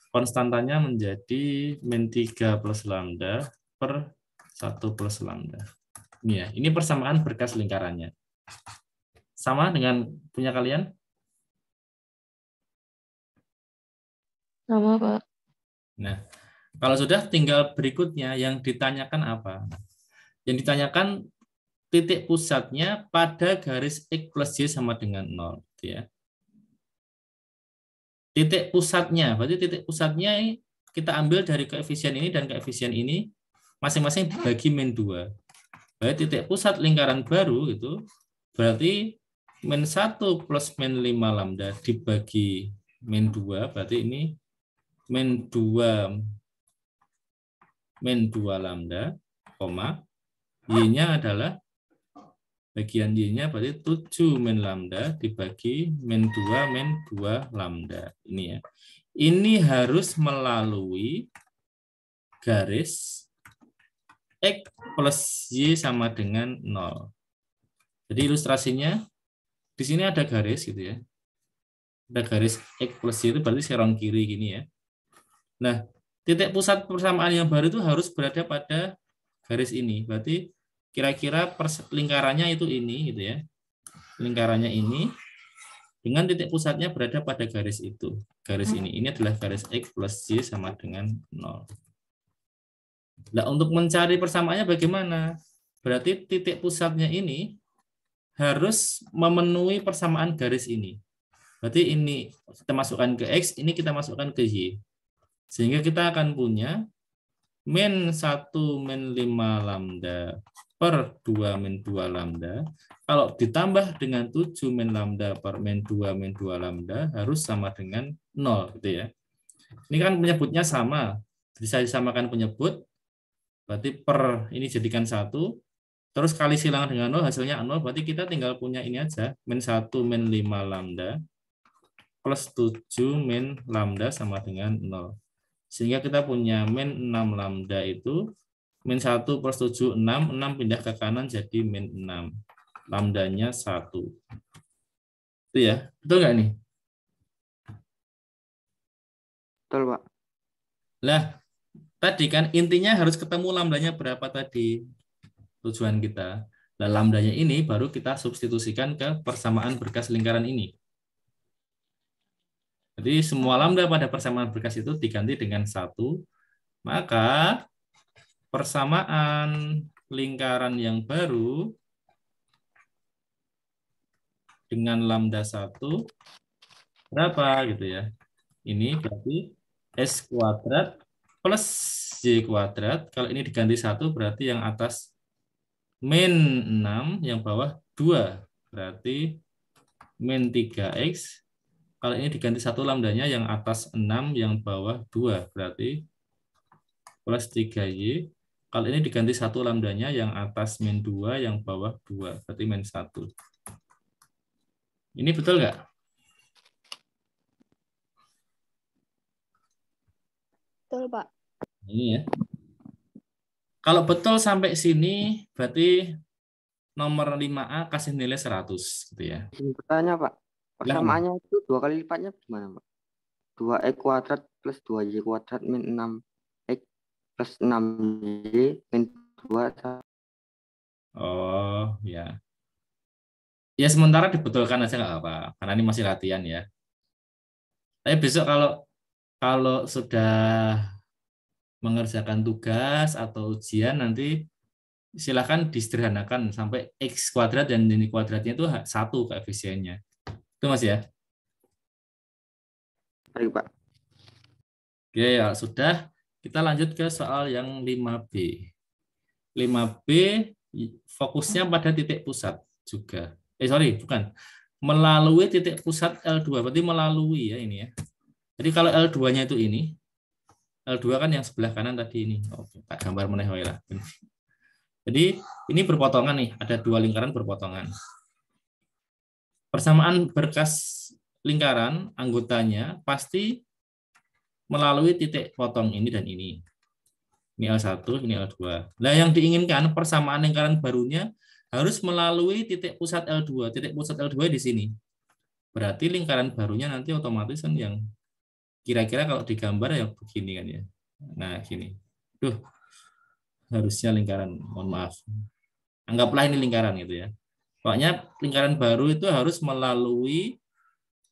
konstantanya menjadi min 3 plus lambda per 1 plus lambda. Ini ya, ini persamaan berkas lingkarannya. Sama dengan punya kalian? Sama, Pak. Nah, kalau sudah tinggal berikutnya yang ditanyakan apa? Yang ditanyakan titik pusatnya pada garis X plus Y sama dengan 0. Ya. Titik pusatnya, berarti titik pusatnya kita ambil dari koefisien ini dan koefisien ini, masing-masing dibagi min 2. Berarti titik pusat lingkaran baru itu berarti min 1 plus min 5 lambda dibagi min 2, berarti ini min 2 lambda, koma, Y-nya adalah bagian Y-nya berarti 7 min lambda dibagi min 2 lambda. Ini ya. Ini harus melalui garis X plus Y sama dengan 0. Jadi ilustrasinya, di sini ada garis gitu ya. Ada garis X plus Y itu berarti serong kiri gini ya. Nah, titik pusat persamaan yang baru itu harus berada pada garis ini. Berarti kira-kira lingkarannya itu ini gitu ya. Lingkarannya ini dengan titik pusatnya berada pada garis itu. Garis ini. Ini adalah garis X plus Y sama dengan 0. Nah, untuk mencari persamaannya bagaimana? Berarti titik pusatnya ini harus memenuhi persamaan garis ini. Berarti ini kita masukkan ke X, ini kita masukkan ke Y. Sehingga kita akan punya min 1 min 5 lambda per 2 min 2 lambda. Kalau ditambah dengan 7 min lambda per min 2 lambda harus sama dengan 0. Gitu ya. Ini kan penyebutnya sama. Bisa disamakan penyebut. Berarti per ini jadikan 1. Terus kali silang dengan 0 hasilnya 0. Berarti kita tinggal punya ini aja. Min 1 min 5 lambda plus 7 min lambda sama dengan 0. Sehingga kita punya min 6 lambda itu min 1 plus 7, 6. 6 pindah ke kanan jadi min 6. Lambdanya 1. Itu ya. Betul nggak nih? Betul, Pak. Lah, tadi kan intinya harus ketemu lambdanya berapa tadi. Tujuan kita. Nah, lambdanya ini baru kita substitusikan ke persamaan berkas lingkaran ini. Jadi semua lambda pada persamaan berkas itu diganti dengan 1, maka persamaan lingkaran yang baru dengan lambda 1 berapa gitu ya. Ini berarti S kuadrat plus Y kuadrat. Kalau ini diganti 1 berarti yang atas min 6, yang bawah 2. Berarti min 3X. Kalau ini diganti 1 lambdanya, yang atas 6, yang bawah 2. Berarti plus 3Y. Kalau ini diganti 1 lambdanya, yang atas min 2, yang bawah 2. Berarti min 1. Ini betul nggak? Betul, Pak. Ini ya. Kalau betul sampai sini, berarti nomor 5A kasih nilai 100 gitu ya. Izin bertanya, Pak. Persamaannya itu 2 kali lipatnya gimana, Pak? 2x kuadrat plus 2y kuadrat min 6x plus 6y min 2. Oh, ya. Ya sementara dibetulkan aja nggak apa-apa, karena ini masih latihan ya. Tapi besok kalau sudah mengerjakan tugas atau ujian nanti silakan disederhanakan sampai x kuadrat dan ini kuadratnya itu 1 koefisiennya. Itu Mas ya. Baik, Pak. Oke, ya sudah. Kita lanjut ke soal yang 5B. 5B fokusnya pada titik pusat juga. Sorry, bukan. Melalui titik pusat L2, berarti melalui ya ini ya. Jadi kalau L2-nya itu ini, L2 kan yang sebelah kanan tadi ini. Oke, Pak gambar meneh wae lah. Jadi ini berpotongan nih, ada 2 lingkaran berpotongan. Persamaan berkas lingkaran anggotanya pasti melalui titik potong ini dan ini. Ini L1, ini L2. Nah, yang diinginkan persamaan lingkaran barunya harus melalui titik pusat L2. Titik pusat L2 di sini. Berarti lingkaran barunya nanti otomatis kan yang kira-kira kalau digambar ya begini kan ya. Nah, gini. Harusnya lingkaran, mohon maaf. Anggaplah ini lingkaran gitu ya. Pokoknya lingkaran baru itu harus melalui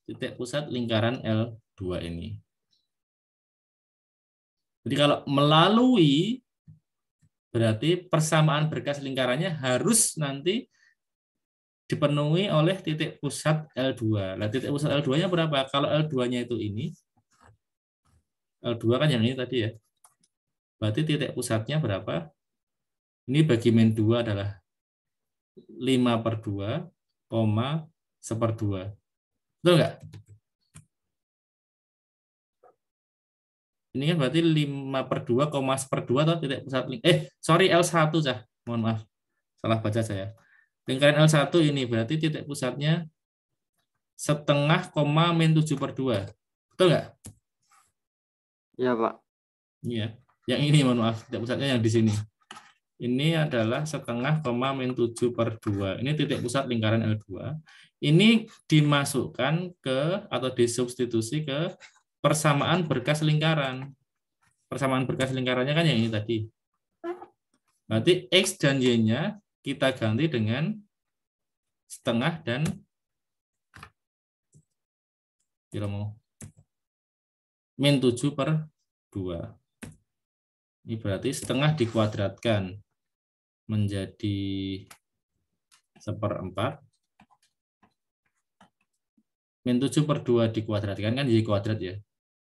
titik pusat lingkaran L2 ini. Jadi kalau melalui berarti persamaan berkas lingkarannya harus nanti dipenuhi oleh titik pusat L2. Nah, titik pusat L2-nya berapa? Kalau L2-nya itu ini, L2 kan yang ini tadi ya. Berarti titik pusatnya berapa? Ini bagi min 2 adalah 5/2, 1/2. Betul nggak? Ini kan berarti 5/2, 1/2 atau titik pusat sorry L1 Cah. Mohon maaf. Salah baca saya. Lingkaran L1 ini berarti titik pusatnya 1/2, min 7/2. Betul nggak? Iya, Pak. Iya. Yang ini mohon maaf, titik pusatnya yang di sini. Ini adalah 1/2, min 7/2. Ini titik pusat lingkaran L2. Ini dimasukkan ke atau disubstitusi ke persamaan berkas lingkaran. Persamaan berkas lingkarannya kan yang ini tadi. Berarti X dan Y-nya kita ganti dengan 1/2 dan min 7/2. Ini berarti 1/2 dikuadratkan menjadi 1/4. Min 7/2 dikuadratkan kan Y kuadrat ya.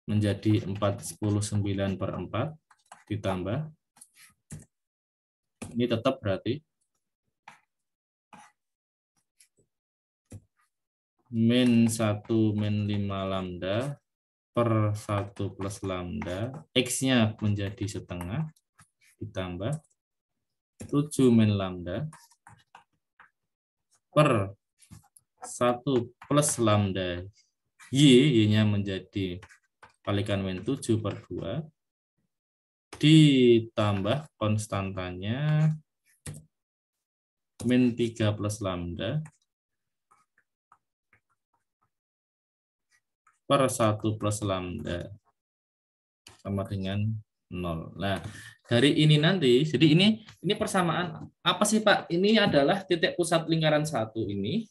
Menjadi 4/9/4 ditambah. Ini tetap berarti min 1 min 5 lambda per 1 plus lambda. X-nya menjadi 1/2 ditambah 7 min lambda per 1 plus lambda Y-nya menjadi kalikan min 7/2 ditambah konstantanya min 3 plus lambda per 1 plus lambda sama dengan 0. Nah, dari ini nanti, jadi ini persamaan apa sih Pak? Ini adalah titik pusat lingkaran 1 ini.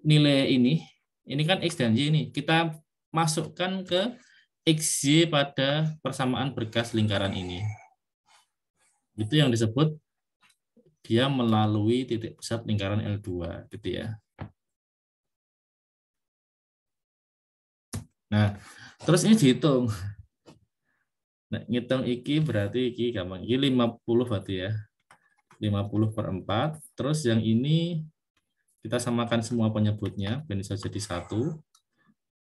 Nilai ini kan X dan Y ini. Kita masukkan ke XY pada persamaan berkas lingkaran ini. Itu yang disebut dia melalui titik pusat lingkaran L2 gitu ya. Nah, terus ini dihitung. Nah, ngitung iki berarti iki gampang. Iki 50 berarti ya. 50/4. Terus yang ini kita samakan semua penyebutnya, bisa jadi 1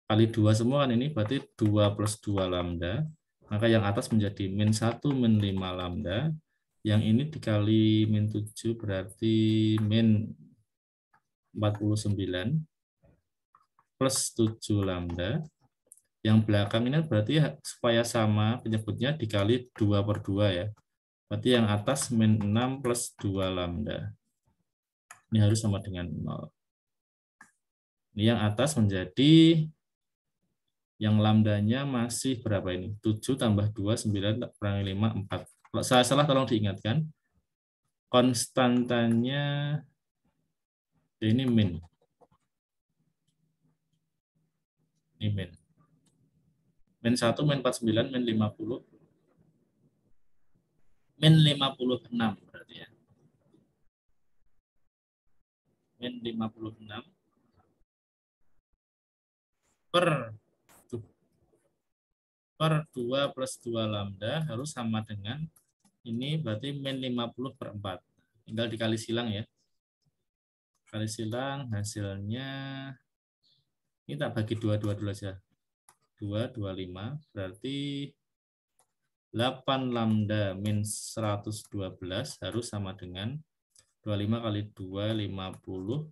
kali 2 semua kan ini berarti 2 plus 2 lambda. Maka yang atas menjadi min 1 min 5 lambda. Yang ini dikali min 7 berarti min 49 plus 7 lambda Yang belakang ini berarti supaya sama penyebutnya dikali 2/2 ya. Berarti yang atas min 6 plus 2 lambda. Ini harus sama dengan 0. Ini yang atas menjadi, yang lambdanya masih berapa ini? 7 tambah 2, 9, kurangi 5, 4. Kalau saya salah tolong diingatkan. Konstantanya ini min. Ini min. Min 1, min 49, min 50. Min 56 berarti ya. Min 56 per 2 plus 2 lambda harus sama dengan ini, berarti min 50/4. Tinggal dikali silang ya. Kali silang hasilnya, ini tak bagi 2 dulu aja. 2, 25, berarti 8 lambda min 112 harus sama dengan 25 kali 2, 50.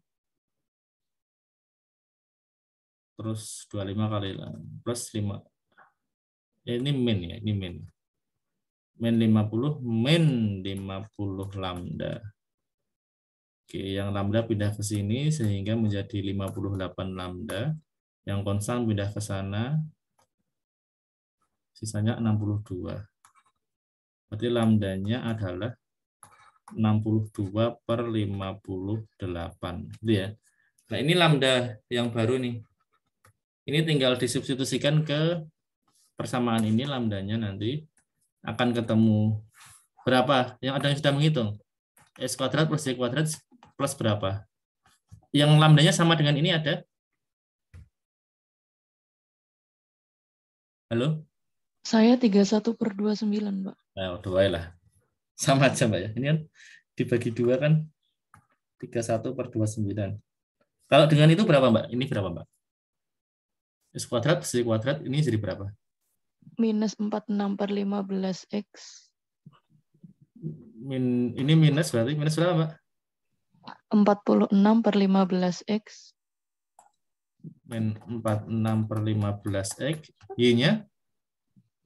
Terus 25 kali plus 5. Ini min ya, ini min. Min 50, min 50 lambda. Oke, yang lambda pindah ke sini sehingga menjadi 58 lambda. Yang konstan pindah ke sana, sisanya 62. Berarti lambdanya adalah 62/58. Gitu ya. Nah, ini lambda yang baru nih. Ini tinggal disubstitusikan ke persamaan ini, lambdanya nanti akan ketemu berapa? Yang ada yang sudah menghitung. S kuadrat plus Y kuadrat plus berapa? Yang lambdanya sama dengan ini ada? Halo? Saya 31/29, Pak. Nah, 2 lah. Sama aja, Mbak ya. Ini kan dibagi 2 kan 31/29. Kalau dengan itu berapa, Mbak? Ini berapa, Mbak? S kuadrat plus Y kuadrat ini jadi berapa? Minus 46/15X. Ini minus berarti minus berapa, Mbak? 46/15X. Min 46/15X. Y-nya?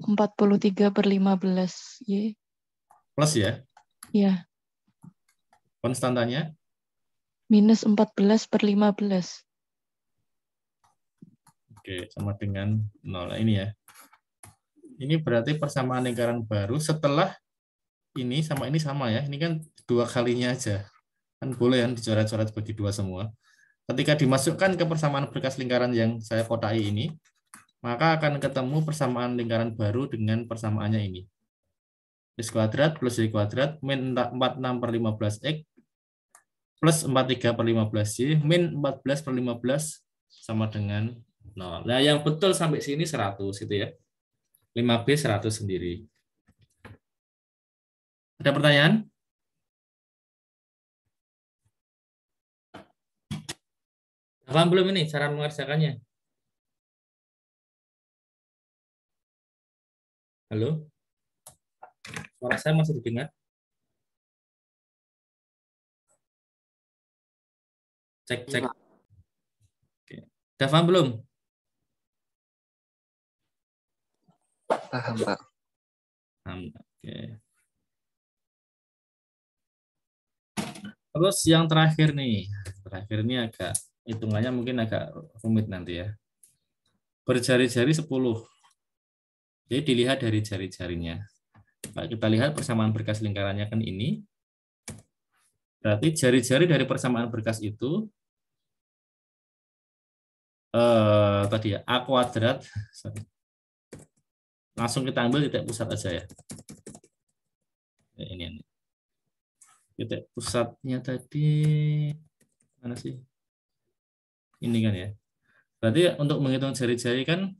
43/15Y. Plus ya? Ya. Konstantanya? Minus 14/15. Oke, sama dengan 0. Ini ya. Ini berarti persamaan lingkaran baru setelah ini sama ya. Ini kan 2 kalinya aja. Kan boleh kan dicoret-coret bagi 2 semua. Ketika dimasukkan ke persamaan berkas lingkaran yang saya kotai ini, maka akan ketemu persamaan lingkaran baru dengan persamaannya ini. X kuadrat plus Y kuadrat min 46/15X plus 43/15Y min 14/15 sama dengan 0. Nah, yang betul sampai sini 100 itu ya. 5B 100 sendiri. Ada pertanyaan? Paham belum ini cara mengerjakannya? Halo? Suara saya masih didengar? Cek, cek. Oke. Udah paham belum? Paham, Pak. Oke. Terus yang terakhir nih. Terakhir ini agak, hitungannya mungkin agak rumit nanti ya. Berjari-jari 10. Jadi dilihat dari jari-jarinya. Kita lihat persamaan berkas lingkarannya kan ini. Berarti jari-jari dari persamaan berkas itu tadi ya, A kuadrat. Langsung kita ambil titik pusat aja ya. Ini. Titik pusatnya tadi mana sih? Ini kan ya. Berarti untuk menghitung jari-jari kan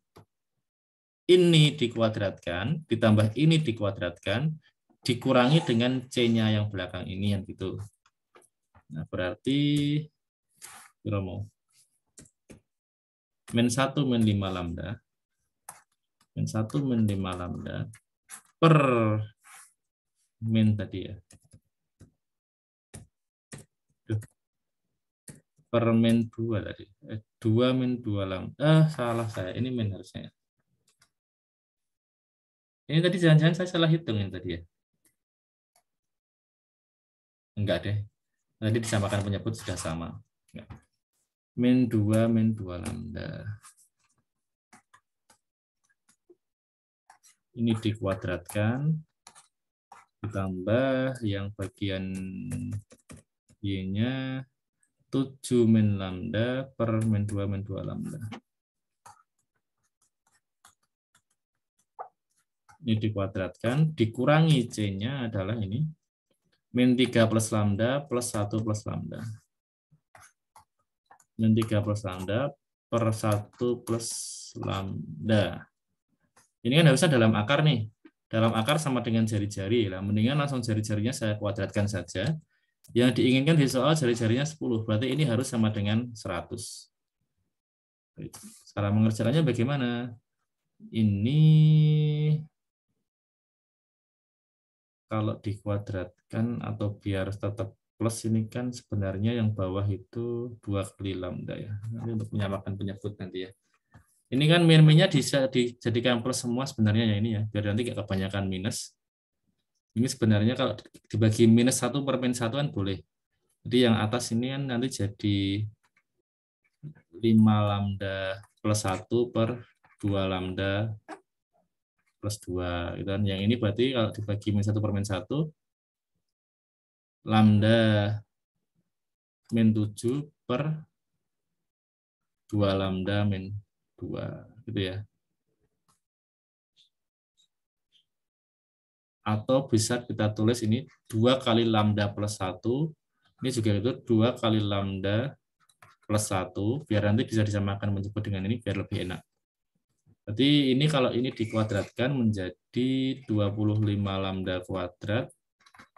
ini dikuadratkan, ditambah ini dikuadratkan, dikurangi dengan C-nya yang belakang ini yang gitu. Nah, berarti min 1 min 5 lambda. Min 1 min 5 lambda per min tadi ya. Per min 2 tadi. 2 min 2 lambda. Salah saya. Ini min harusnya. Ini tadi jangan-jangan saya salah hitung ini tadi ya. Enggak deh. Tadi disamakan penyebut sudah sama. Enggak. Min 2 lambda. Ini dikuadratkan. Ditambah yang bagian Y-nya 7 min lambda per min 2 lambda. Ini dikuadratkan, dikurangi C-nya adalah ini. Min 3 plus lambda plus 1 plus lambda. Min 3 plus lambda per 1 plus lambda. Ini kan harusnya dalam akar nih. Dalam akar sama dengan jari-jari. Lah, mendingan langsung jari-jarinya saya kuadratkan saja. Yang diinginkan di soal jari-jarinya 10. Berarti ini harus sama dengan 100. Cara mengerjakannya bagaimana? Ini kalau dikuadratkan atau biar tetap plus ini kan sebenarnya yang bawah itu 2 kali lambda ya. Nanti untuk menyamakan penyebut nanti ya. Ini kan min-minnya bisa dijadikan plus semua sebenarnya ya ini ya. Biar nanti nggak kebanyakan minus. Ini sebenarnya kalau dibagi minus 1 per min 1 kan boleh. Jadi yang atas ini kan nanti jadi 5 lambda plus 1 per 2 lambda plus 2. Gitu kan. Yang ini berarti kalau dibagi min 1 per min 1, lambda min 7 per 2 lambda min 2. Gitu ya. Atau bisa kita tulis ini 2 kali lambda plus 1. Ini juga itu 2 kali lambda plus 1. Biar nanti bisa disamakan menyebut dengan ini biar lebih enak. Berarti ini kalau ini dikuadratkan menjadi 25 lambda kuadrat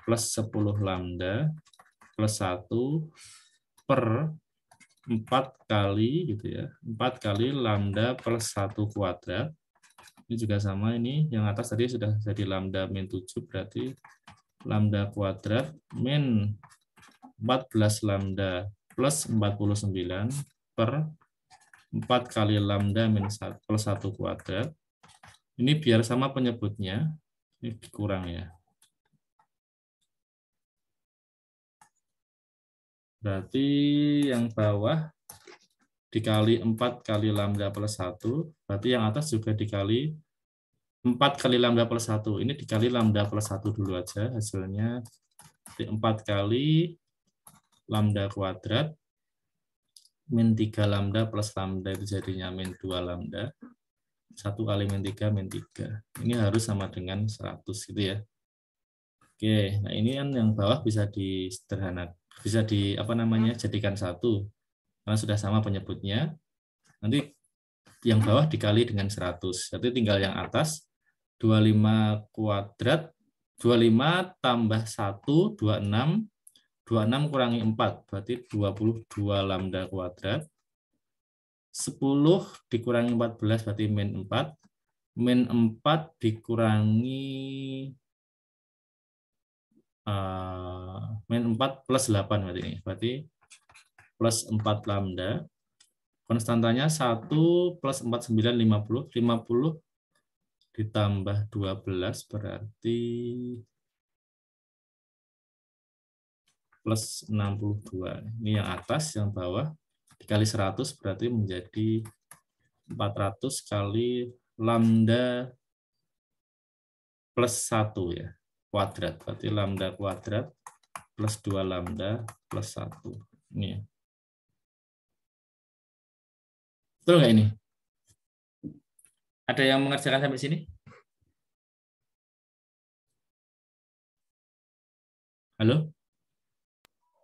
plus 10 lambda plus 1 per 4 kali gitu ya. 4 kali lambda plus 1 kuadrat. Ini juga sama ini, yang atas tadi sudah jadi lambda min 7, berarti lambda kuadrat min 14 lambda plus 49 per 4 kali lambda min plus 1 kuadrat. Ini biar sama penyebutnya, ini dikurang ya. Berarti yang bawah dikali 4 kali lambda plus 1, berarti yang atas juga dikali 4 kali lambda plus 1. Ini dikali lambda plus 1 dulu aja, hasilnya 4 kali lambda kuadrat min 3 lambda plus lambda itu jadinya min 2 lambda. 1 kali min 3 min 3. Ini harus sama dengan 100 gitu ya. Oke, nah ini kan yang bawah bisa disederhanakan, bisa jadikan 1. Karena sudah sama penyebutnya, nanti yang bawah dikali dengan 100. Jadi tinggal yang atas, 25 kuadrat, 25 tambah 1, 26, 26 kurangi 4, berarti 22 lambda kuadrat. 10 dikurangi 14, berarti min 4. Min 4 dikurangi min 4 plus 8, berarti ini. Berarti plus 4 lambda. Konstantanya 1 plus 4, 9, 50. 50 ditambah 12 berarti plus 62. Ini yang atas, yang bawah. Dikali 100 berarti menjadi 400 kali lambda plus 1 ya. Kuadrat. Berarti lambda kuadrat plus 2 lambda plus 1. Ini ya. Betul nggak ini? Ada yang mengerjakan sampai sini? Halo?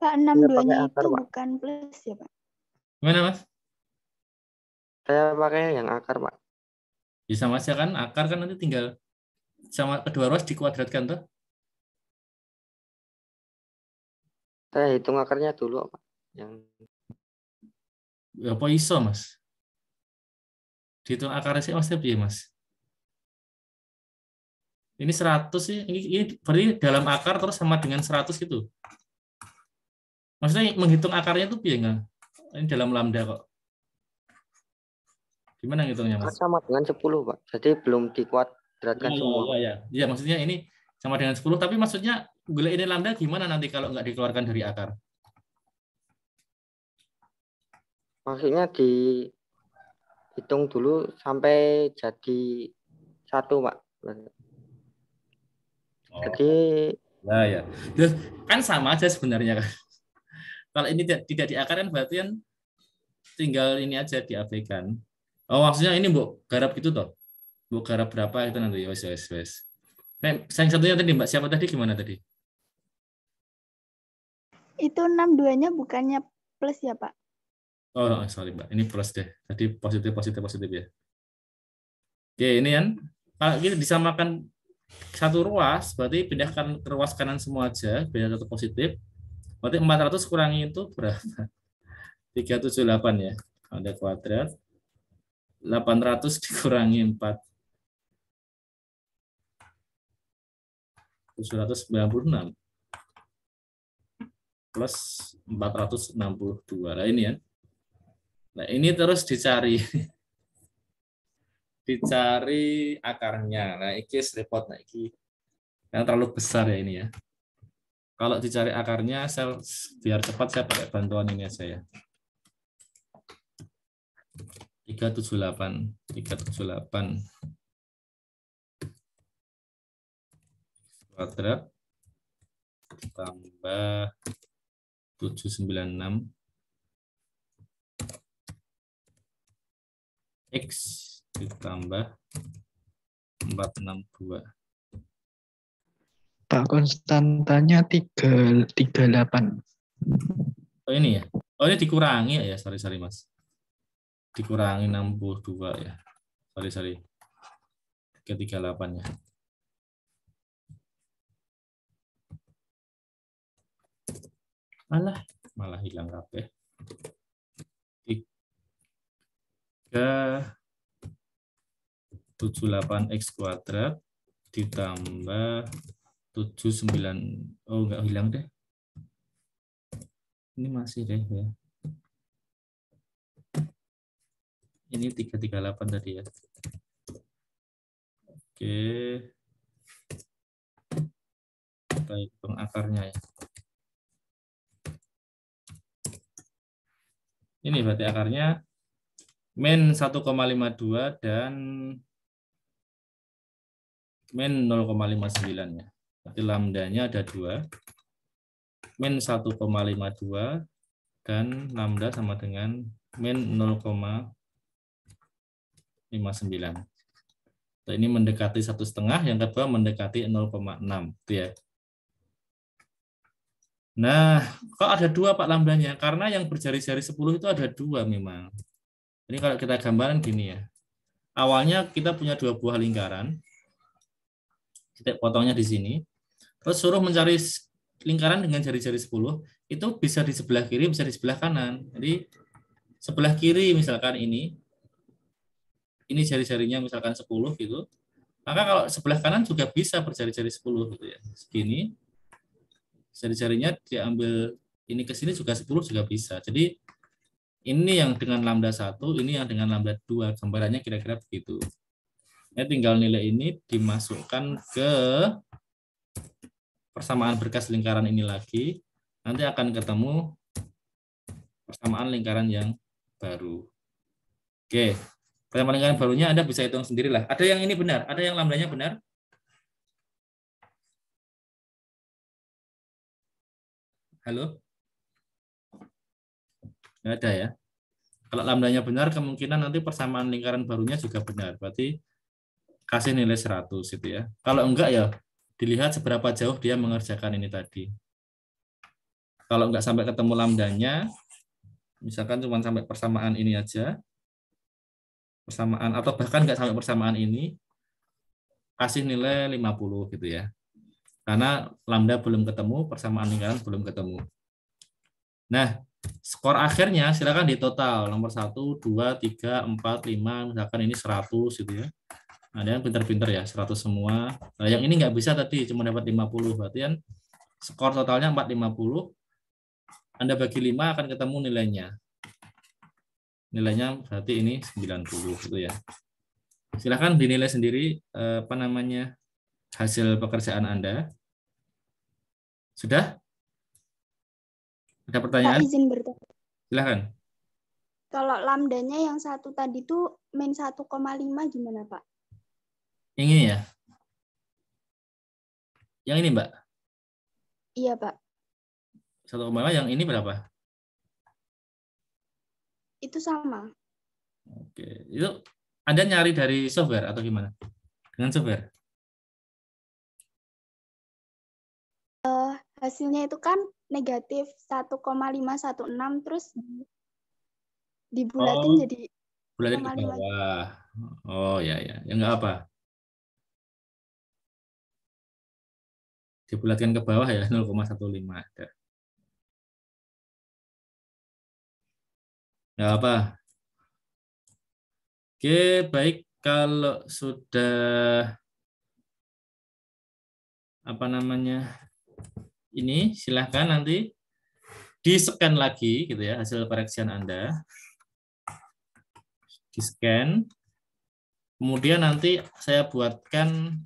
Pak, 62-nya itu bukan plus ya, Pak? Gimana, Mas? Saya pakai yang akar, Pak. Ya sama aja kan, akar kan nanti tinggal sama kedua ruas dikuadratkan tuh. Saya hitung akarnya dulu, Pak. Yang Ya, apa iso, Mas? Dihitung akarnya sih Mas, ya, Mas. Ini 100 sih, ini berarti dalam akar terus sama dengan 100 gitu. Maksudnya menghitung akarnya itu piye enggak? Ini dalam lambda kok. Gimana ngitungnya, Mas? sama dengan 10, Pak. Jadi belum dikuat kuadratkan semua. Ya, maksudnya ini sama dengan 10, tapi maksudnya golek ini lambda gimana nanti kalau nggak dikeluarkan dari akar? Maksudnya dihitung dulu sampai jadi 1, Pak. Jadi ya. Terus kan sama aja sebenarnya kan. Kalau ini tidak diakar kan berarti kan tinggal ini aja diabaikan. Oh, maksudnya ini Mbok garap gitu toh. Mbok garap berapa itu nanti wes. Nah, yang satunya tadi Mbak siapa tadi gimana tadi? Itu 62-nya bukannya plus ya, Pak? Oh, sorry Mbak. Ini plus deh. Tadi positif ya. Oke, ini kan kalau kita disamakan satu ruas, berarti pindahkan ke ruas kanan semua aja, beda satu positif. Berarti 400 kurangi itu berapa? 378 ya. Ada kuadrat. 800 dikurangi 4. 796 plus 462. Nah ini ya. Nah ini terus dicari akarnya. Nah ini repot, nah ini yang terlalu besar ya ini ya. Kalau dicari akarnya, biar cepat saya pakai bantuan ini aja ya. 378 kuadrat tambah 796 X ditambah 462. Pak, konstantanya 338. Oh ini ya. Oh ini dikurangi ya. Sorry Mas. Dikurangi 62 ya. Sorry. 338 ya. Malah hilang kabeh. 378X kuadrat ditambah 79. Oh, enggak hilang deh. Ini masih deh ya. Ini 338 tadi ya. Oke. Kita hitung akarnya ya. Ini berarti akarnya min 1,52 dan min 0,59 ya. Berarti lambdanya ada 2. Min 1,52 dan lambda sama dengan min 0,59. Ini mendekati 1,5, yang kedua mendekati 0,6 itu ya. Nah, kok ada 2 Pak lambdanya? Karena yang berjari-jari 10 itu ada 2 memang. Ini kalau kita gambaran gini ya. Awalnya kita punya 2 buah lingkaran. Titik potongnya di sini. Terus suruh mencari lingkaran dengan jari-jari 10, itu bisa di sebelah kiri, bisa di sebelah kanan. Jadi sebelah kiri misalkan ini jari-jarinya misalkan 10 gitu. Maka kalau sebelah kanan juga bisa berjari-jari 10 gitu ya. Segini. Jari-jarinya diambil ini ke sini juga 10 juga bisa. Jadi ini yang dengan lambda 1, ini yang dengan lambda 2. Gambarannya kira-kira begitu. Ya, tinggal nilai ini dimasukkan ke persamaan berkas lingkaran ini lagi. Nanti akan ketemu persamaan lingkaran yang baru. Oke. Persamaan lingkaran barunya Anda bisa hitung sendirilah. Ada yang ini benar? Ada yang lambdanya benar? Halo? Nggak ada ya. Kalau lambdanya benar, kemungkinan nanti persamaan lingkaran barunya juga benar. Berarti kasih nilai 100 itu ya. Kalau enggak ya, dilihat seberapa jauh dia mengerjakan ini tadi. Kalau enggak sampai ketemu lambdanya, misalkan cuma sampai persamaan ini aja, persamaan atau bahkan enggak sampai persamaan ini, kasih nilai 50 gitu ya. Karena lambda belum ketemu, persamaan lingkaran belum ketemu. Nah, skor akhirnya silakan di total. Nomor 1, 2, 3, 4, 5, misalkan ini 100 gitu ya. Ada yang pintar-pintar ya, 100 semua. Nah, yang ini nggak bisa tadi, cuma dapat 50. Berarti kan skor totalnya 450. Anda bagi 5 akan ketemu nilainya. Nilainya berarti ini 90 gitu ya. Silahkan dinilai sendiri apa namanya hasil pekerjaan Anda. Sudah? Ada Pak pertanyaan? izin bertanya. Silahkan. Kalau lambdanya yang satu tadi tuh min 1,5 gimana Pak? Yang ini ya? Yang ini Mbak? Iya Pak. 1,5 yang ini berapa? Itu sama. Oke, itu Anda nyari dari software atau gimana? Dengan software? Hasilnya itu kan negatif 1,516 terus dibulatin Oh, jadi bulatin ke 1,5. bawah. Oh ya ya, ya nggak apa. Dibulatkan ke bawah ya 0,15. Nggak apa. Oke, baik. Kalau sudah apa namanya ini, silahkan nanti di-scan lagi gitu ya hasil koreksian Anda. Di-scan. Kemudian nanti saya buatkan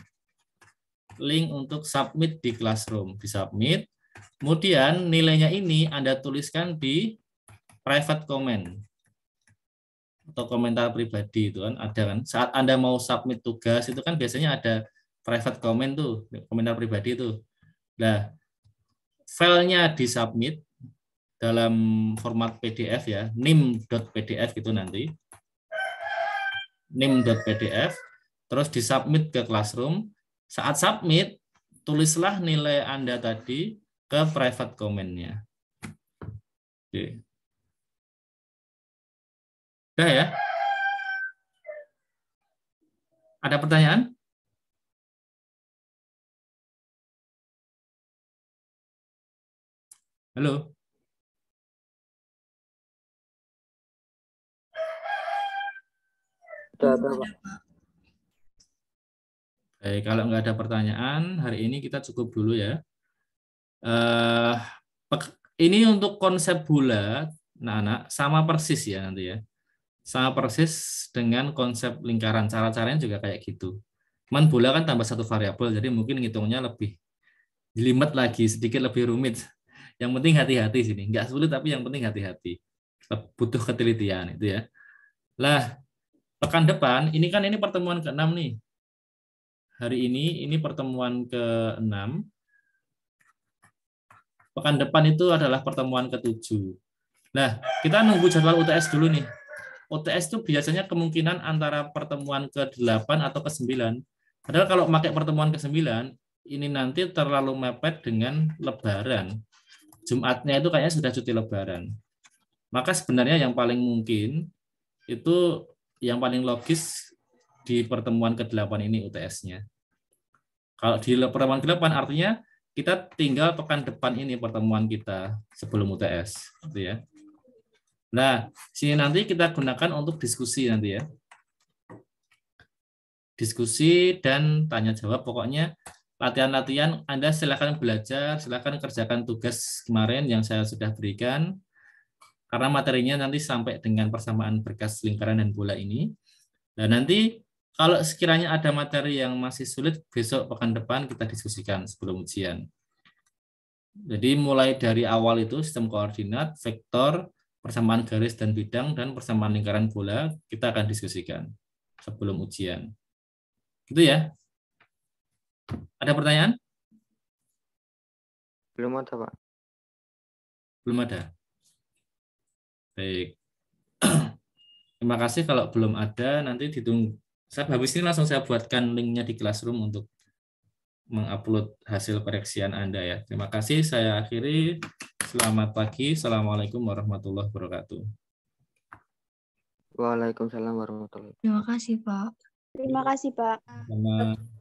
link untuk submit di Classroom. Di-submit. Kemudian nilainya ini Anda tuliskan di private comment atau komentar pribadi itu kan ada kan. Saat Anda mau submit tugas itu kan biasanya ada private comment tuh, komentar pribadi itu. Nah, filenya disubmit dalam format PDF ya, nim.pdf gitu nanti. nim.pdf terus disubmit ke Classroom. Saat submit, tulislah nilai Anda tadi ke private comment-nya. Oke. Udah ya? Ada pertanyaan? Halo? Baik, kalau nggak ada pertanyaan, hari ini kita cukup dulu ya. Ini untuk konsep bulat, anak-anak, sama persis ya nanti ya. Sama persis dengan konsep lingkaran. Cara-caranya juga kayak gitu. Cuman bola kan tambah satu variabel, jadi mungkin ngitungnya lebih jelimet lagi, sedikit lebih rumit. Yang penting hati-hati sini. Nggak sulit, tapi yang penting hati-hati. Butuh ketelitian itu ya. Lah, pekan depan, ini kan ini pertemuan ke-6 nih. Hari ini pertemuan ke-6. Pekan depan itu adalah pertemuan ke-7. Nah, kita nunggu jadwal UTS dulu nih. UTS itu biasanya kemungkinan antara pertemuan ke-8 atau ke-9. Padahal kalau pakai pertemuan ke-9, ini nanti terlalu mepet dengan Lebaran. Jumatnya itu kayaknya sudah cuti Lebaran. Maka sebenarnya yang paling mungkin itu yang paling logis di pertemuan ke-8 ini UTS-nya. Kalau di pertemuan ke-8 artinya kita tinggal pekan depan ini pertemuan kita sebelum UTS, gitu ya. Nah, sini nanti kita gunakan untuk diskusi nanti ya. Diskusi dan tanya jawab, pokoknya latihan-latihan Anda silakan belajar, silakan kerjakan tugas kemarin yang saya sudah berikan. Karena materinya nanti sampai dengan persamaan berkas lingkaran dan bola ini. Dan nanti kalau sekiranya ada materi yang masih sulit, besok pekan depan kita diskusikan sebelum ujian. Jadi mulai dari awal itu sistem koordinat, vektor, persamaan garis dan bidang, dan persamaan lingkaran bola, kita akan diskusikan sebelum ujian. Gitu ya. Ada pertanyaan? Belum ada, Pak. Belum ada. Baik. Terima kasih. Kalau belum ada, nanti ditunggu. Habis ini langsung saya buatkan linknya di Classroom untuk mengupload hasil koreksian Anda ya. Terima kasih. Saya akhiri. Selamat pagi. Assalamualaikum warahmatullahi wabarakatuh. Waalaikumsalam warahmatullahi wabarakatuh. Terima kasih, Pak. Terima kasih Pak. Selamat.